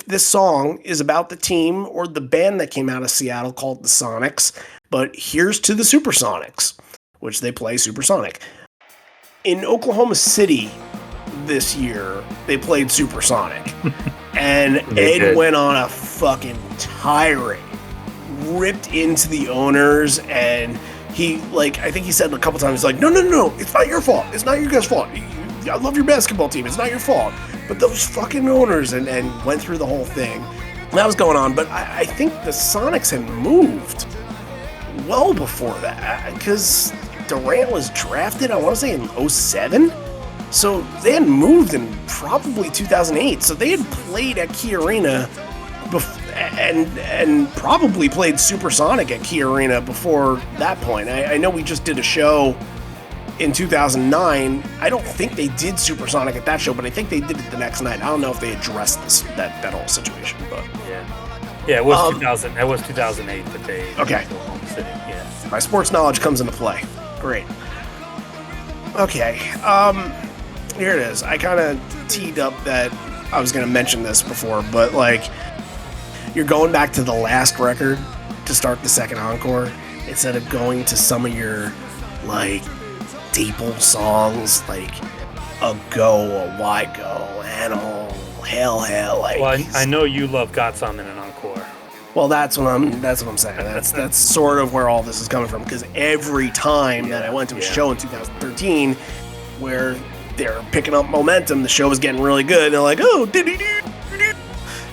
this song is about the team or the band that came out of Seattle called the Sonics. But here's to the Supersonics, which they play Supersonic. In Oklahoma City this year, they played Supersonic. And Ed went on a fucking tirade, ripped into the owners, and he, I think he said a couple times, no, it's not your fault. It's not your guys' fault. I love your basketball team. It's not your fault. But those fucking owners, and went through the whole thing. That was going on, but I think the Sonics had moved well before that, because Durant was drafted, I want to say, in 2007. So they had moved in probably 2008. So they had played at Key Arena and probably played Supersonic at Key Arena before that point. I know we just did a show in 2009. I don't think they did Supersonic at that show, but I think they did it the next night. I don't know if they addressed that whole situation, but yeah, it was 2000. It was 2008 that they Oklahoma City. Yeah, my sports knowledge comes into play. Great. Okay, here it is. I kind of teed up that I was going to mention this before, but you're going back to the last record to start the second encore instead of going to some of your staple songs like A Go, A Why Go, Animal, Hell. Well, I know you love Got Some in an encore. Well, that's what I'm saying. That's sort of where all this is coming from, because every time that I went to a show in 2013, where they're picking up momentum. The show is getting really good. They're like, oh,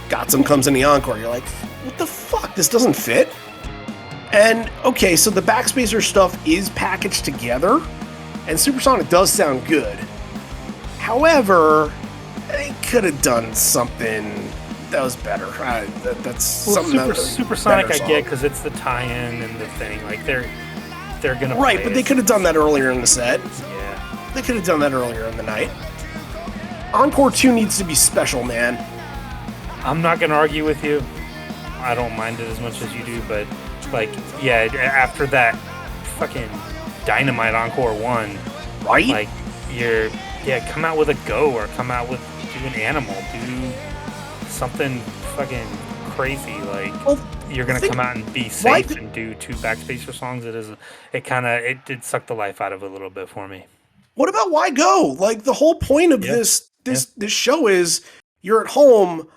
Gotsum comes in the encore. You're like, what the fuck? This doesn't fit. And okay, so the Backspacer stuff is packaged together, and Supersonic does sound good. However, they could have done something that was better. That's something Supersonic. I get because it's the tie-in and the thing. Like they're gonna right, but they could have done that earlier in the set. Yeah, they could have done that earlier in the night. Encore 2 needs to be special, man. I'm not gonna argue with you. I don't mind it as much as you do, but like, yeah, after that fucking Dynamite Encore 1, right? Like, come out with a Go or come out with do an Animal, do something fucking crazy. Like, you're gonna come out and be safe and do 2 Backspacer songs. It did suck the life out of it a little bit for me. What about Why Go? Like, the whole point of this show is you're at home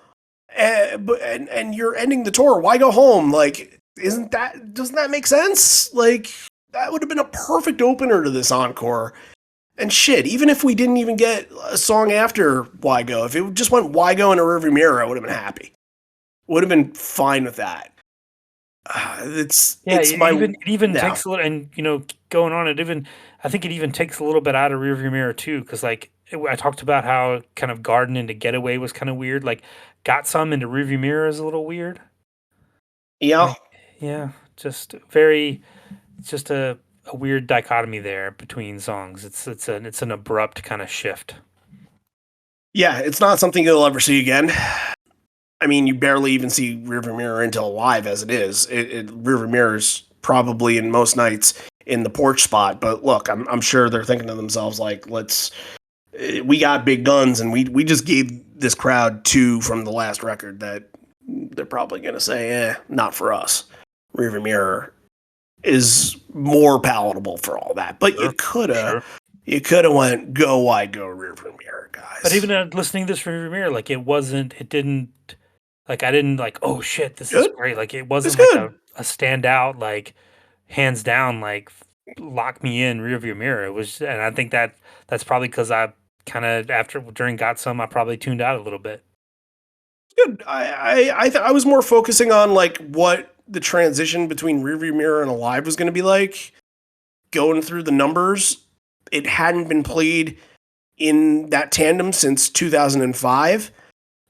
and you're ending the tour. Why go home? Like, doesn't that make sense? Like, that would have been a perfect opener to this encore. And shit, even if we didn't even get a song after Why Go, if it just went Why Go in a rearview mirror, I would have been happy. Would have been fine with that. It even takes a little, and going on, I think it even takes a little bit out of rearview mirror too, because like I talked about how kind of Garden into Getaway was kind of weird. Like, Got Some into rearview mirror is a little weird. Yeah, just a weird dichotomy there between songs. It's an abrupt kind of shift. Yeah, it's not something you'll ever see again. I mean, you barely even see rearview mirror until live as it is. Rearview mirror's probably in most nights in the porch spot, but look, I'm sure they're thinking to themselves like, we got big guns, and we just gave this crowd 2 from the last record that they're probably gonna say, not for us. Rearview mirror is more palatable for all that, but you could have went Go Why Go rearview mirror, guys. But even listening to this rearview mirror, like I didn't like, oh shit, this is great. Like, it wasn't like a standout, like hands down, like lock me in rearview mirror. It was, and I think that's probably because I kind of during Got Some, I probably tuned out a little bit. Good. I was more focusing on like what the transition between rearview mirror and Alive was going to be like. Going through the numbers, it hadn't been played in that tandem since 2005,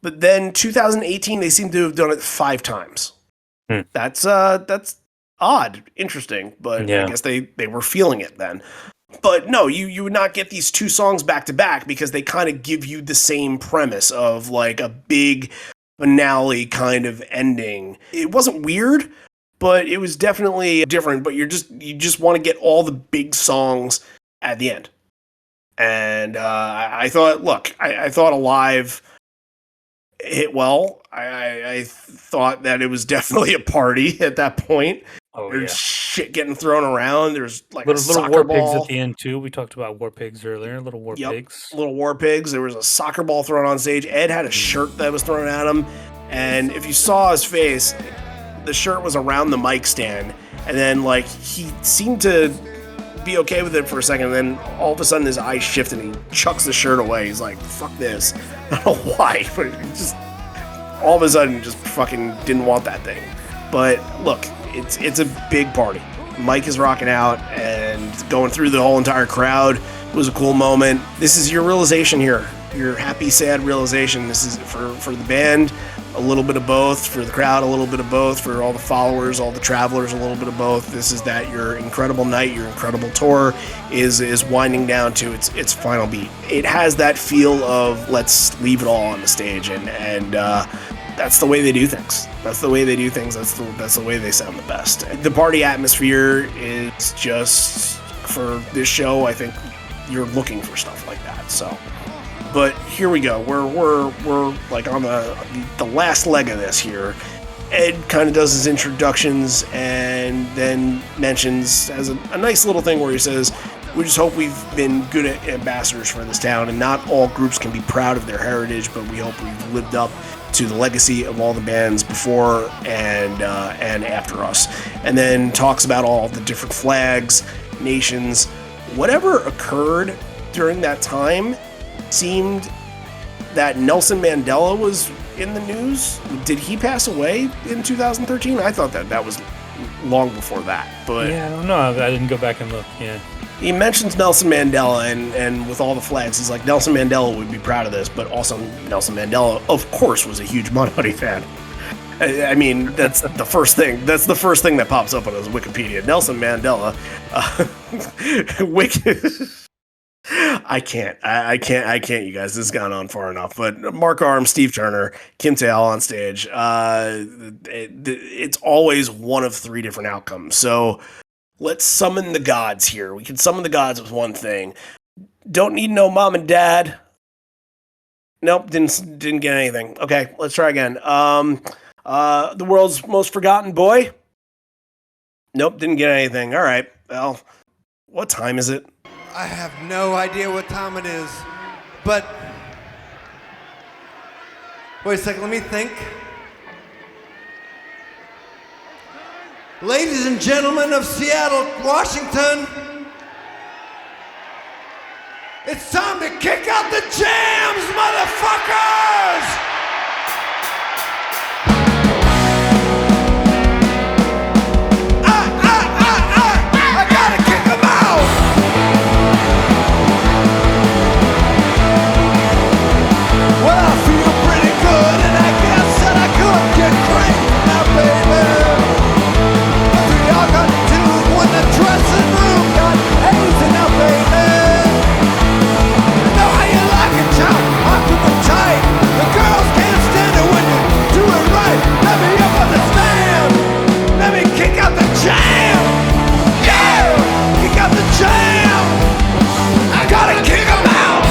but then 2018 they seem to have done it 5 times. That's odd, interesting, but I guess they were feeling it then. But no, you would not get these 2 songs back to back because they kind of give you the same premise of like a big finale kind of ending. It wasn't weird, but it was definitely different. But you just want to get all the big songs at the end. And I thought Alive hit well. I thought that it was definitely a party at that point. There's shit getting thrown around. There's like little war pigs at the end too. We talked about war pigs earlier. Little war pigs. There was a soccer ball thrown on stage. Ed had a shirt that was thrown at him, and if you saw his face, the shirt was around the mic stand, and then like he seemed to be okay with it for a second, and then all of a sudden his eyes shift and he chucks the shirt away. He's like, "Fuck this!" I don't know why, but he just all of a sudden just fucking didn't want that thing. But look. It's a big party. Mike is rocking out and going through the whole entire crowd. It was a cool moment. This is your realization here. Your happy, sad realization. This is for the band, a little bit of both. For the crowd, a little bit of both. For all the followers, all the travelers, a little bit of both. This is that your incredible night, your incredible tour is winding down to its final beat. It has that feel of let's leave it all on the stage, and that's the way they do things. That's the way they sound the best. The party atmosphere is just, for this show, I think you're looking for stuff like that. So, but here we go. We're like on the last leg of this here. Ed kind of does his introductions and then mentions, as a nice little thing where he says, we just hope we've been good ambassadors for this town, and not all groups can be proud of their heritage, but we hope we've lived up to the legacy of all the bands before and after us. And then talks about all the different flags, nations, whatever occurred during that time seemed that Nelson Mandela was in the news. Did he pass away in 2013? I thought that was long before that. But yeah, I don't know. I didn't go back and look. Yeah. He mentions Nelson Mandela, and with all the flags, he's like, Nelson Mandela would be proud of this, but also Nelson Mandela, of course, was a huge Mudhoney fan. I mean, that's the first thing. That's the first thing that pops up on his Wikipedia. Nelson Mandela. I can't, you guys. This has gone on far enough. But Mark Arm, Steve Turner, Kim Tail on stage. It's always one of three different outcomes. So let's summon the gods here. We can summon the gods with one thing. Don't need no mom and dad. Nope, didn't get anything. Okay, let's try again. The world's most forgotten boy. Nope, didn't get anything. All right. Well, what time is it? I have no idea what time it is, but wait a second, let me think. Ladies and gentlemen of Seattle, Washington, it's time to kick out the jams, motherfuckers! I gotta kick them out! Well, I feel pretty good, and I guess that I could get cranked now, baby. What do y'all got to do when the dressing room got hazy now, baby? You know how you like it, John? I keep it tight. The girls can't stand it when you do it right. Let me understand. Let me kick out the jam. Yeah, kick out the jam. I gotta kick 'em out.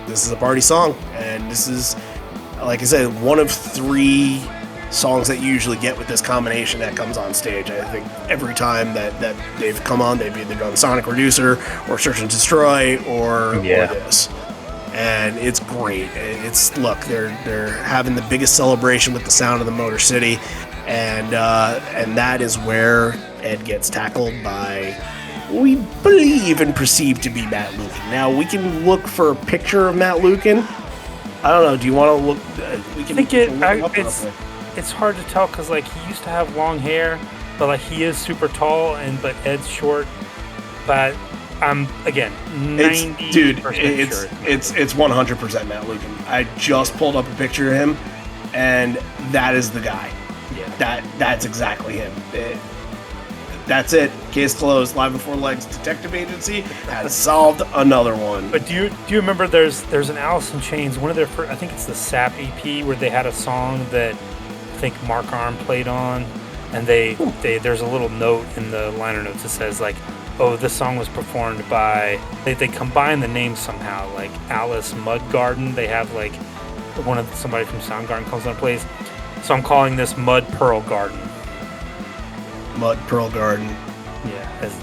This is a party song, and this is, like I said, one of three songs that you usually get with this combination that comes on stage. I think every time that they've come on, they've either done Sonic Reducer or Search and Destroy or this, and it's great. It's look, they're having the biggest celebration with the sound of the Motor City, and that is where Ed gets tackled by, we believe and perceive to be Matt Lukin. Now, we can look for a picture of Matt Lukin. I don't know. Do you want to look? We can. It's hard to tell because like he used to have long hair, but like he is super tall, but Ed's short. But I'm again 90%. It's 100% Matt Lukin. I just pulled up a picture of him, and that is the guy. Yeah. That's exactly him. That's it. Case closed. Live Before Legs Detective Agency has solved another one. But do you remember there's an Alice in Chains, one of their first, I think it's the Sap EP, where they had a song that I think Mark Arm played on, and they there's a little note in the liner notes that says like, oh, this song was performed by, they combine the names somehow, like Alice Mud Garden. They have like somebody from Soundgarden comes on and plays. So I'm calling this Mud Pearl Garden. Mud Pearl Garden. Yeah, if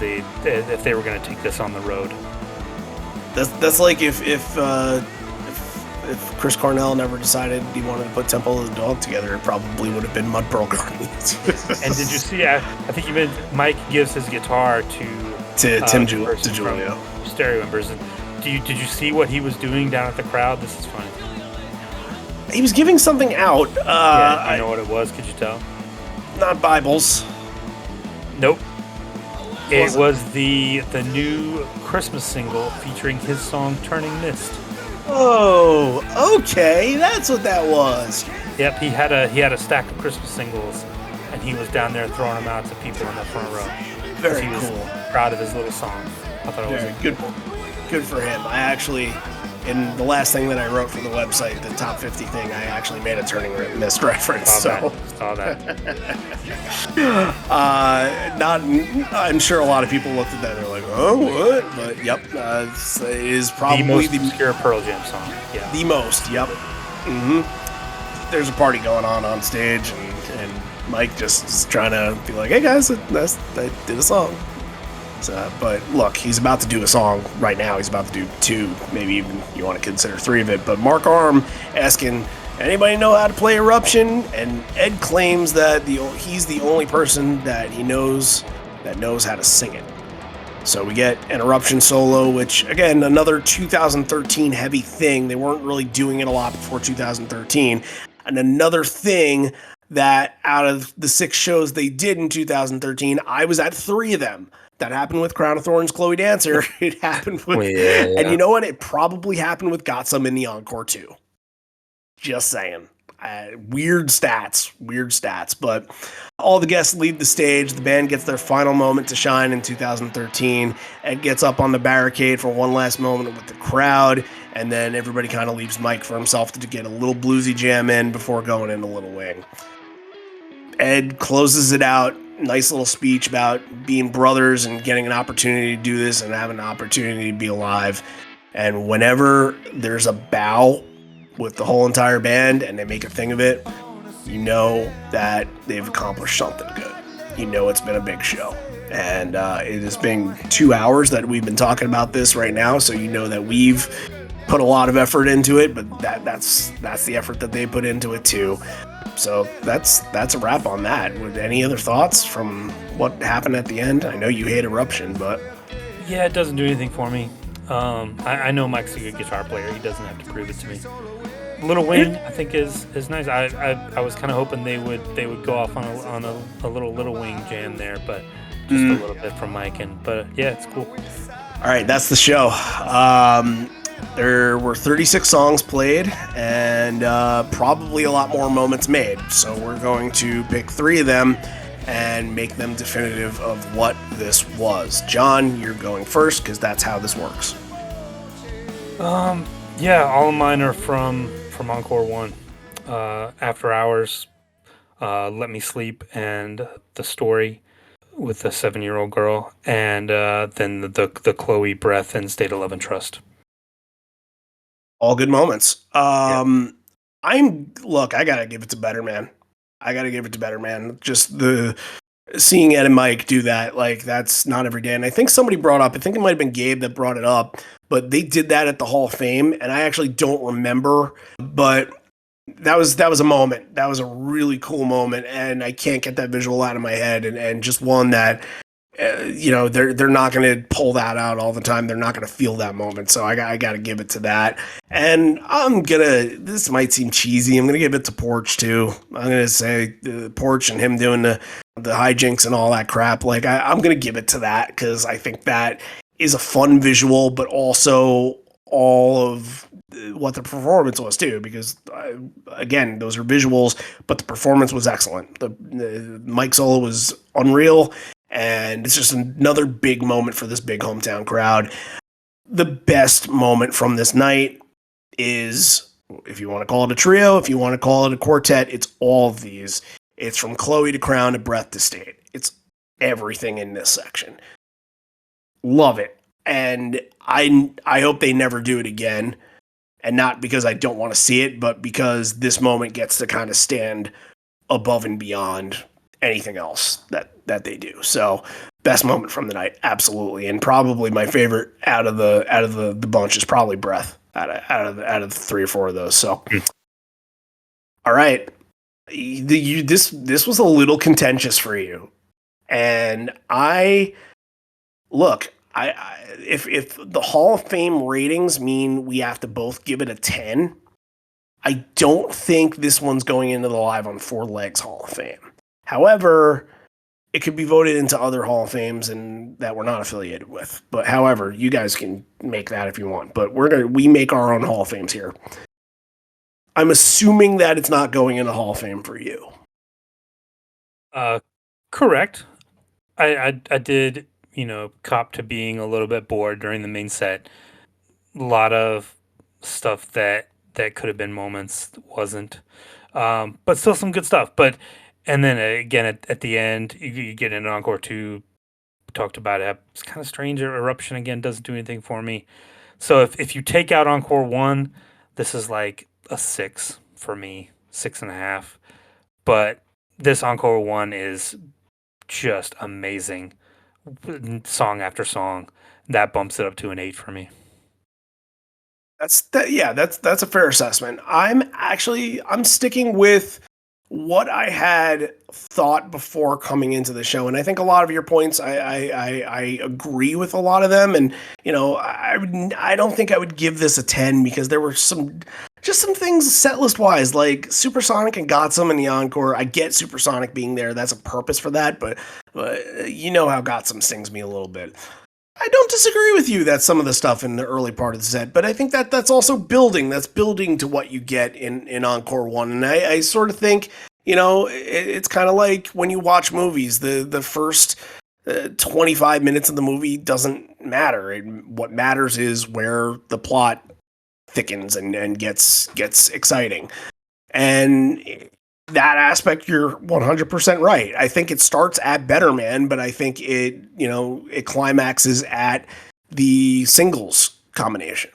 they were going to take this on the road. That's like if Chris Cornell never decided he wanted to put Temple of the Dog together, it probably would have been Mud Pearl Garden. And did you see? I think Mike gives his guitar to Tim Julio. Stereo Members. And did you see what he was doing down at the crowd? This is funny. He was giving something out. Do you know what it was? Could you tell? Not Bibles. Nope. It was the new Christmas single featuring his song "Turning Mist." Oh, okay, that's what that was. Yep, he had a stack of Christmas singles, and he was down there throwing them out to people in the front row. Very he was cool. Proud of his little song. I thought it was good for him. I actually, in the last thing that I wrote for the website, the top 50 thing, I actually made a Turning Mist reference. Saw that. I'm sure a lot of people looked at that and they're like, oh, what? But yep, it is probably the most obscure Pearl Jam song. Yeah. The most, yep. Mm-hmm. There's a party going on stage, and Mike just is trying to be like, hey guys, I did a song. So, but look, he's about to do a song right now. He's about to do two, maybe even you want to consider three of it. But Mark Arm asking, anybody know how to play Eruption? And Ed claims that he's the only person that he knows that knows how to sing it. So we get an Eruption solo, which, again, another 2013 heavy thing. They weren't really doing it a lot before 2013. And another thing that out of the 6 shows they did in 2013, I was at 3 of them. That happened with Crown of Thorns, Chloe Dancer. It happened with, and you know what? It probably happened with Got Some in the Encore too. Just saying. Weird stats, but all the guests leave the stage. The band gets their final moment to shine in 2013. Ed gets up on the barricade for one last moment with the crowd, and then everybody kind of leaves Mike for himself to get a little bluesy jam in before going into Little Wing. Ed closes it out. Nice little speech about being brothers and getting an opportunity to do this and having an opportunity to be alive. And whenever there's a bow with the whole entire band and they make a thing of it, you know that they've accomplished something good. You know it's been a big show. And it has been 2 hours that we've been talking about this right now, so you know that we've put a lot of effort into it, but that's the effort that they put into it too. So that's a wrap on that. With any other thoughts from what happened at the end? I know you hate Eruption, but yeah, it doesn't do anything for me. I know Mike's a good guitar player. He doesn't have to prove it to me. Little Wing, I think is nice. I was kind of hoping they would go off on a Little Wing jam there, but just a little bit from Mike. But yeah, it's cool. All right, that's the show. There were 36 songs played and probably a lot more moments made. So we're going to pick 3 of them and make them definitive of what this was. John, you're going first because that's how this works. Yeah, all of mine are from Encore 1. After Hours, Let Me Sleep, and The Story with the 7-year-old girl, and then the Chloe Breath and State of Love and Trust. All good moments. Yeah. I gotta give it to Better Man. Just the seeing Ed and Mike do that, like, that's not every day. And I think somebody brought up, I think it might have been Gabe that brought it up, but they did that at the Hall of Fame, and I actually don't remember, but that was a moment. That was a really cool moment, and I can't get that visual out of my head, and just one that they're not going to pull that out all the time. They're not going to feel that moment. So I got to give it to that. And this might seem cheesy. I'm going to give it to Porch too. I'm going to say Porch and him doing the hijinks and all that crap. Like I'm going to give it to that because I think that is a fun visual, but also all of what the performance was too, because again, those are visuals, but the performance was excellent. The Mike solo was unreal. And it's just another big moment for this big hometown crowd. The best moment from this night is, if you want to call it a trio, if you want to call it a quartet, it's all of these. It's from Chloe to Crown to Breath to State. It's everything in this section. Love it. And I hope they never do it again. And not because I don't want to see it, but because this moment gets to kind of stand above and beyond anything else that they do. So best moment from the night, absolutely, and probably my favorite out of the bunch is probably Breath out of the 3 or 4 of those. So all right, this was a little contentious for you, and if the Hall of Fame ratings mean we have to both give it a 10, I don't think this one's going into the Live on 4 Legs Hall of Fame. However, it could be voted into other Hall of Fames and that we're not affiliated with. But however, you guys can make that if you want. But we make our own Hall of Fames here. I'm assuming that it's not going into Hall of Fame for you. Correct. I did, cop to being a little bit bored during the main set. A lot of stuff that could have been moments wasn't. But still some good stuff. And then again, at the end, you get into Encore 2, talked about it. It's kind of strange. Eruption, again, doesn't do anything for me. So if you take out Encore 1, this is like a 6 for me, 6.5. But this Encore 1 is just amazing. Song after song. That bumps it up to an 8 for me. That's a fair assessment. I'm sticking with what I had thought before coming into the show, and I think a lot of your points, I agree with a lot of them, and I don't think I would give this a 10 because there were some things set list wise, like Supersonic and Gotsum in the encore. I get Supersonic being there; that's a purpose for that, but you know how Gotsum stings me a little bit. I don't disagree with you that some of the stuff in the early part of the set, but I think that that's also building. That's building to what you get in Encore 1. And I sort of think, it's kind of like when you watch movies, the first 25 minutes of the movie doesn't matter. What matters is where the plot thickens and gets exciting. And that aspect, you're 100% right. I think it starts at Better Man, but I think it climaxes at the singles combination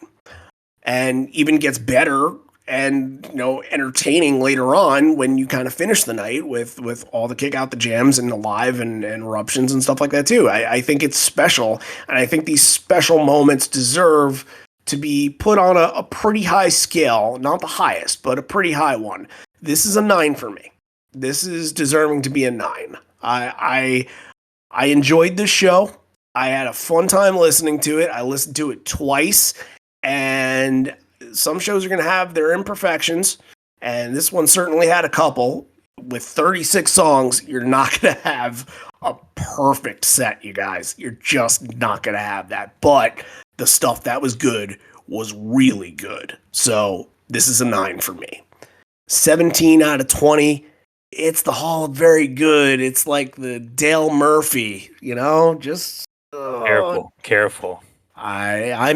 and even gets better and, entertaining later on when you kind of finish the night with all the kick out the jams and the live and eruptions and stuff like that too. I think it's special. And I think these special moments deserve to be put on a pretty high scale, not the highest, but a pretty high one. This is a 9 for me. This is deserving to be a 9. I enjoyed this show. I had a fun time listening to it. I listened to it twice, and some shows are going to have their imperfections, and this one certainly had a couple. With 36 songs, you're not going to have a perfect set, you guys. You're just not going to have that. But the stuff that was good was really good. So this is a 9 for me. 17 out of 20. It's the Hall of Very Good. It's like the Dale Murphy, just Careful. I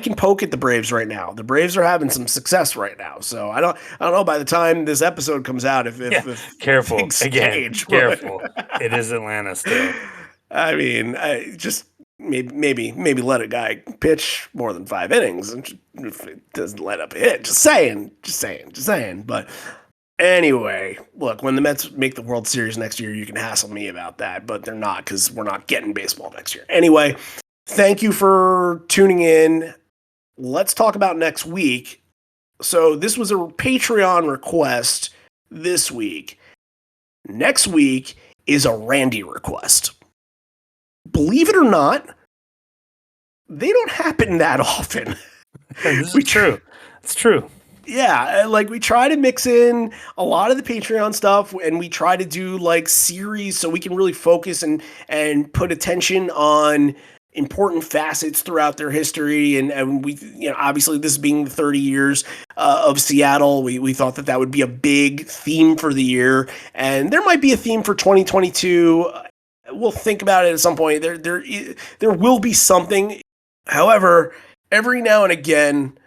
can poke at the Braves right now. The Braves are having some success right now. So I don't know by the time this episode comes out if careful again. Change. Careful. It is Atlanta still. I mean, maybe let a guy pitch more than 5 innings and if it doesn't let up a hit. Just saying. But anyway, look, when the Mets make the World Series next year, you can hassle me about that, but they're not because we're not getting baseball next year. Anyway, thank you for tuning in. Let's talk about next week. So this was a Patreon request this week. Next week is a Randy request. Believe it or not, they don't happen that often. This is true. It's true. Yeah, like we try to mix in a lot of the Patreon stuff, and we try to do like series so we can really focus and put attention on important facets throughout their history. And we, obviously this being the 30 years of Seattle, we thought that would be a big theme for the year, and there might be a theme for 2022. We'll think about it at some point. There will be something. However, every now and again,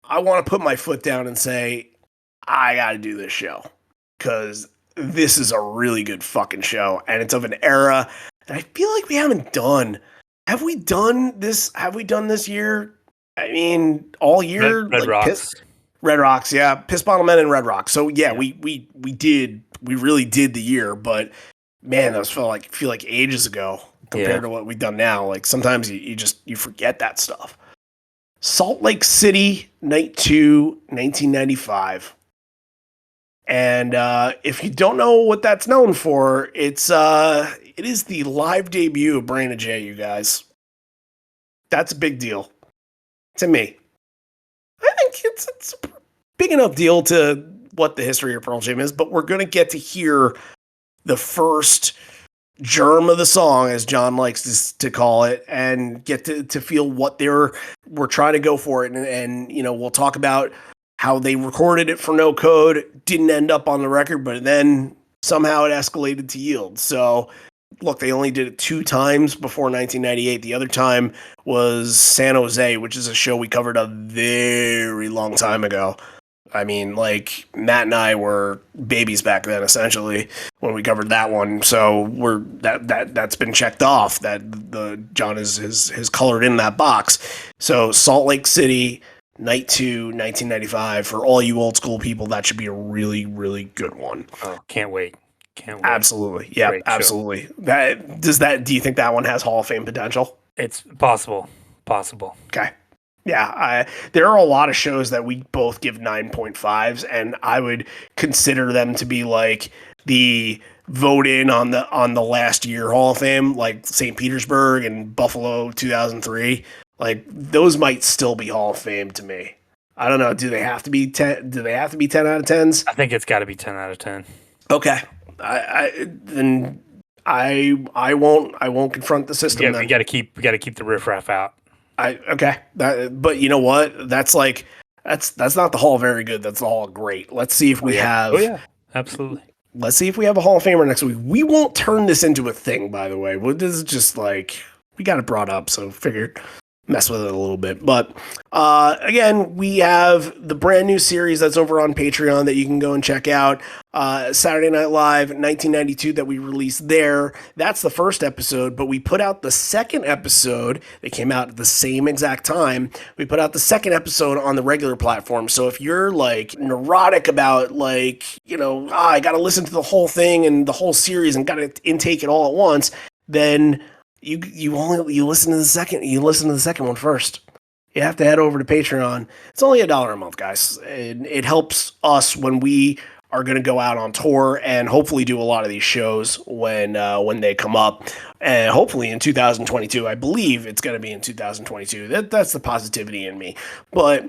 I want to put my foot down and say, I got to do this show because this is a really good fucking show, and it's of an era that I feel like we haven't done. Have we done this? Have we done this year? I mean, all year. Red Rocks. Red Rocks, yeah. Piss Bottle Men and Red Rocks. So yeah, we did. We really did the year, but man, those feel like ages ago compared to what we've done now. Like sometimes you forget that stuff. Salt Lake City, Night 2, 1995. And if you don't know what that's known for, it is the live debut of Brain of J, you guys. That's a big deal to me. I think it's a big enough deal to what the history of Pearl Jam is, but we're going to get to hear the first germ of the song, as John likes to call it, and get to feel what we're trying to go for it. And we'll talk about how they recorded it for No Code, didn't end up on the record, but then somehow it escalated to Yield. So look, they only did it 2 times before 1998. The other time was San Jose, which is a show we covered a very long time ago. I mean, like, Matt and I were babies back then, essentially, when we covered that one. So that's been checked off. That the John has colored in that box. So Salt Lake City, Night 2, 1995. For all you old school people, that should be a really, really good one. Oh, can't wait. Absolutely, yeah, absolutely. Do you think that one has Hall of Fame potential? It's possible. Okay. Yeah, there are a lot of shows that we both give 9.5s, and I would consider them to be like the vote in on the last year Hall of Fame, like St. Petersburg and Buffalo 2003. Like those might still be Hall of Fame to me. I don't know. Do they have to be 10? Do they have to be 10 out of 10s? I think it's got to be 10 out of 10. Okay. Then I won't confront the system. Yeah, then we got to keep the riffraff out. Okay. But you know what? That's like that's not the Hall of Very Good. That's the Hall of Great. Let's see if we have. Oh yeah, absolutely. Let's see if we have a Hall of Famer next week. We won't turn this into a thing, by the way. This is just like we got it brought up, so figured mess with it a little bit. But again, we have the brand new series that's over on Patreon that you can go and check out. Saturday Night Live 1992 that we released there. That's the first episode, but we put out the second episode. They came out at the same exact time. We put out the second episode on the regular platform. So if you're like neurotic about like, I got to listen to the whole thing and the whole series and got to intake it all at once, then you listen to the second one first. You have to head over to Patreon. It's only $1 a month, guys. And it helps us when we are going to go out on tour and hopefully do a lot of these shows when they come up. And hopefully in 2022. I believe it's going to be in 2022. That's the positivity in me. But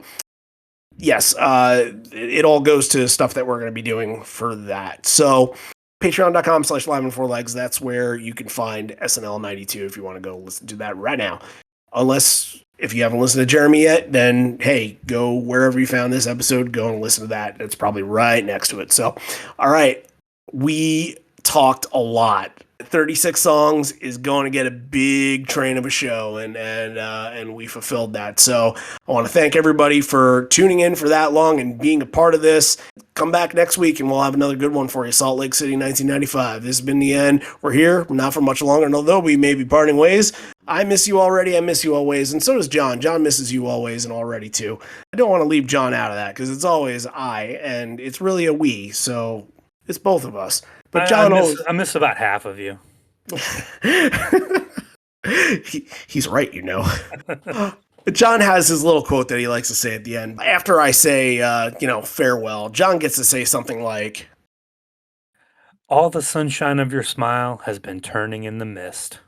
yes, it all goes to stuff that we're going to be doing for that. So patreon.com/live4legs. That's where you can find SNL 92 if you want to go listen to that right now. Unless if you haven't listened to Jeremy yet, then hey, go wherever you found this episode, go and listen to that. It's probably right next to it. So, all right, we talked a lot. 36 songs is going to get a big train of a show, and we fulfilled that. So I want to thank everybody for tuning in for that long and being a part of this. Come back next week and we'll have another good one for you. Salt Lake City 1995. This has been the end. We're here, not for much longer, and although we may be parting ways, I miss you already. I miss you always, and so does John. John misses you always and already too. I don't want to leave John out of that because it's always I, and it's really a we, so it's both of us. But John I miss about half of you. He's right, John has his little quote that he likes to say at the end. After I say, farewell, John gets to say something like, "All the sunshine of your smile has been turning in the mist."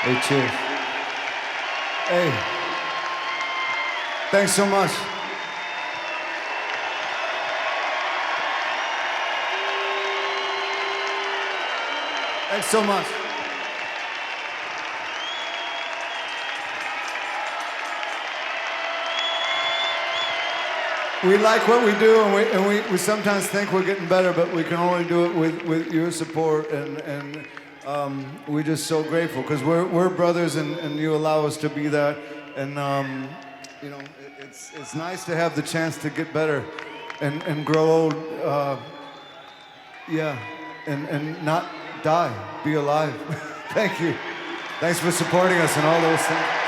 Hey, cheers. Hey, thanks so much. Thanks so much. we like what we do, and we sometimes think we're getting better, but we can only do it with your support, and we're just so grateful because we're brothers, and you allow us to be that, and you know, it's nice to have the chance to get better, and grow old, yeah, and not die, be alive. Thank you. Thanks for supporting us and all those things.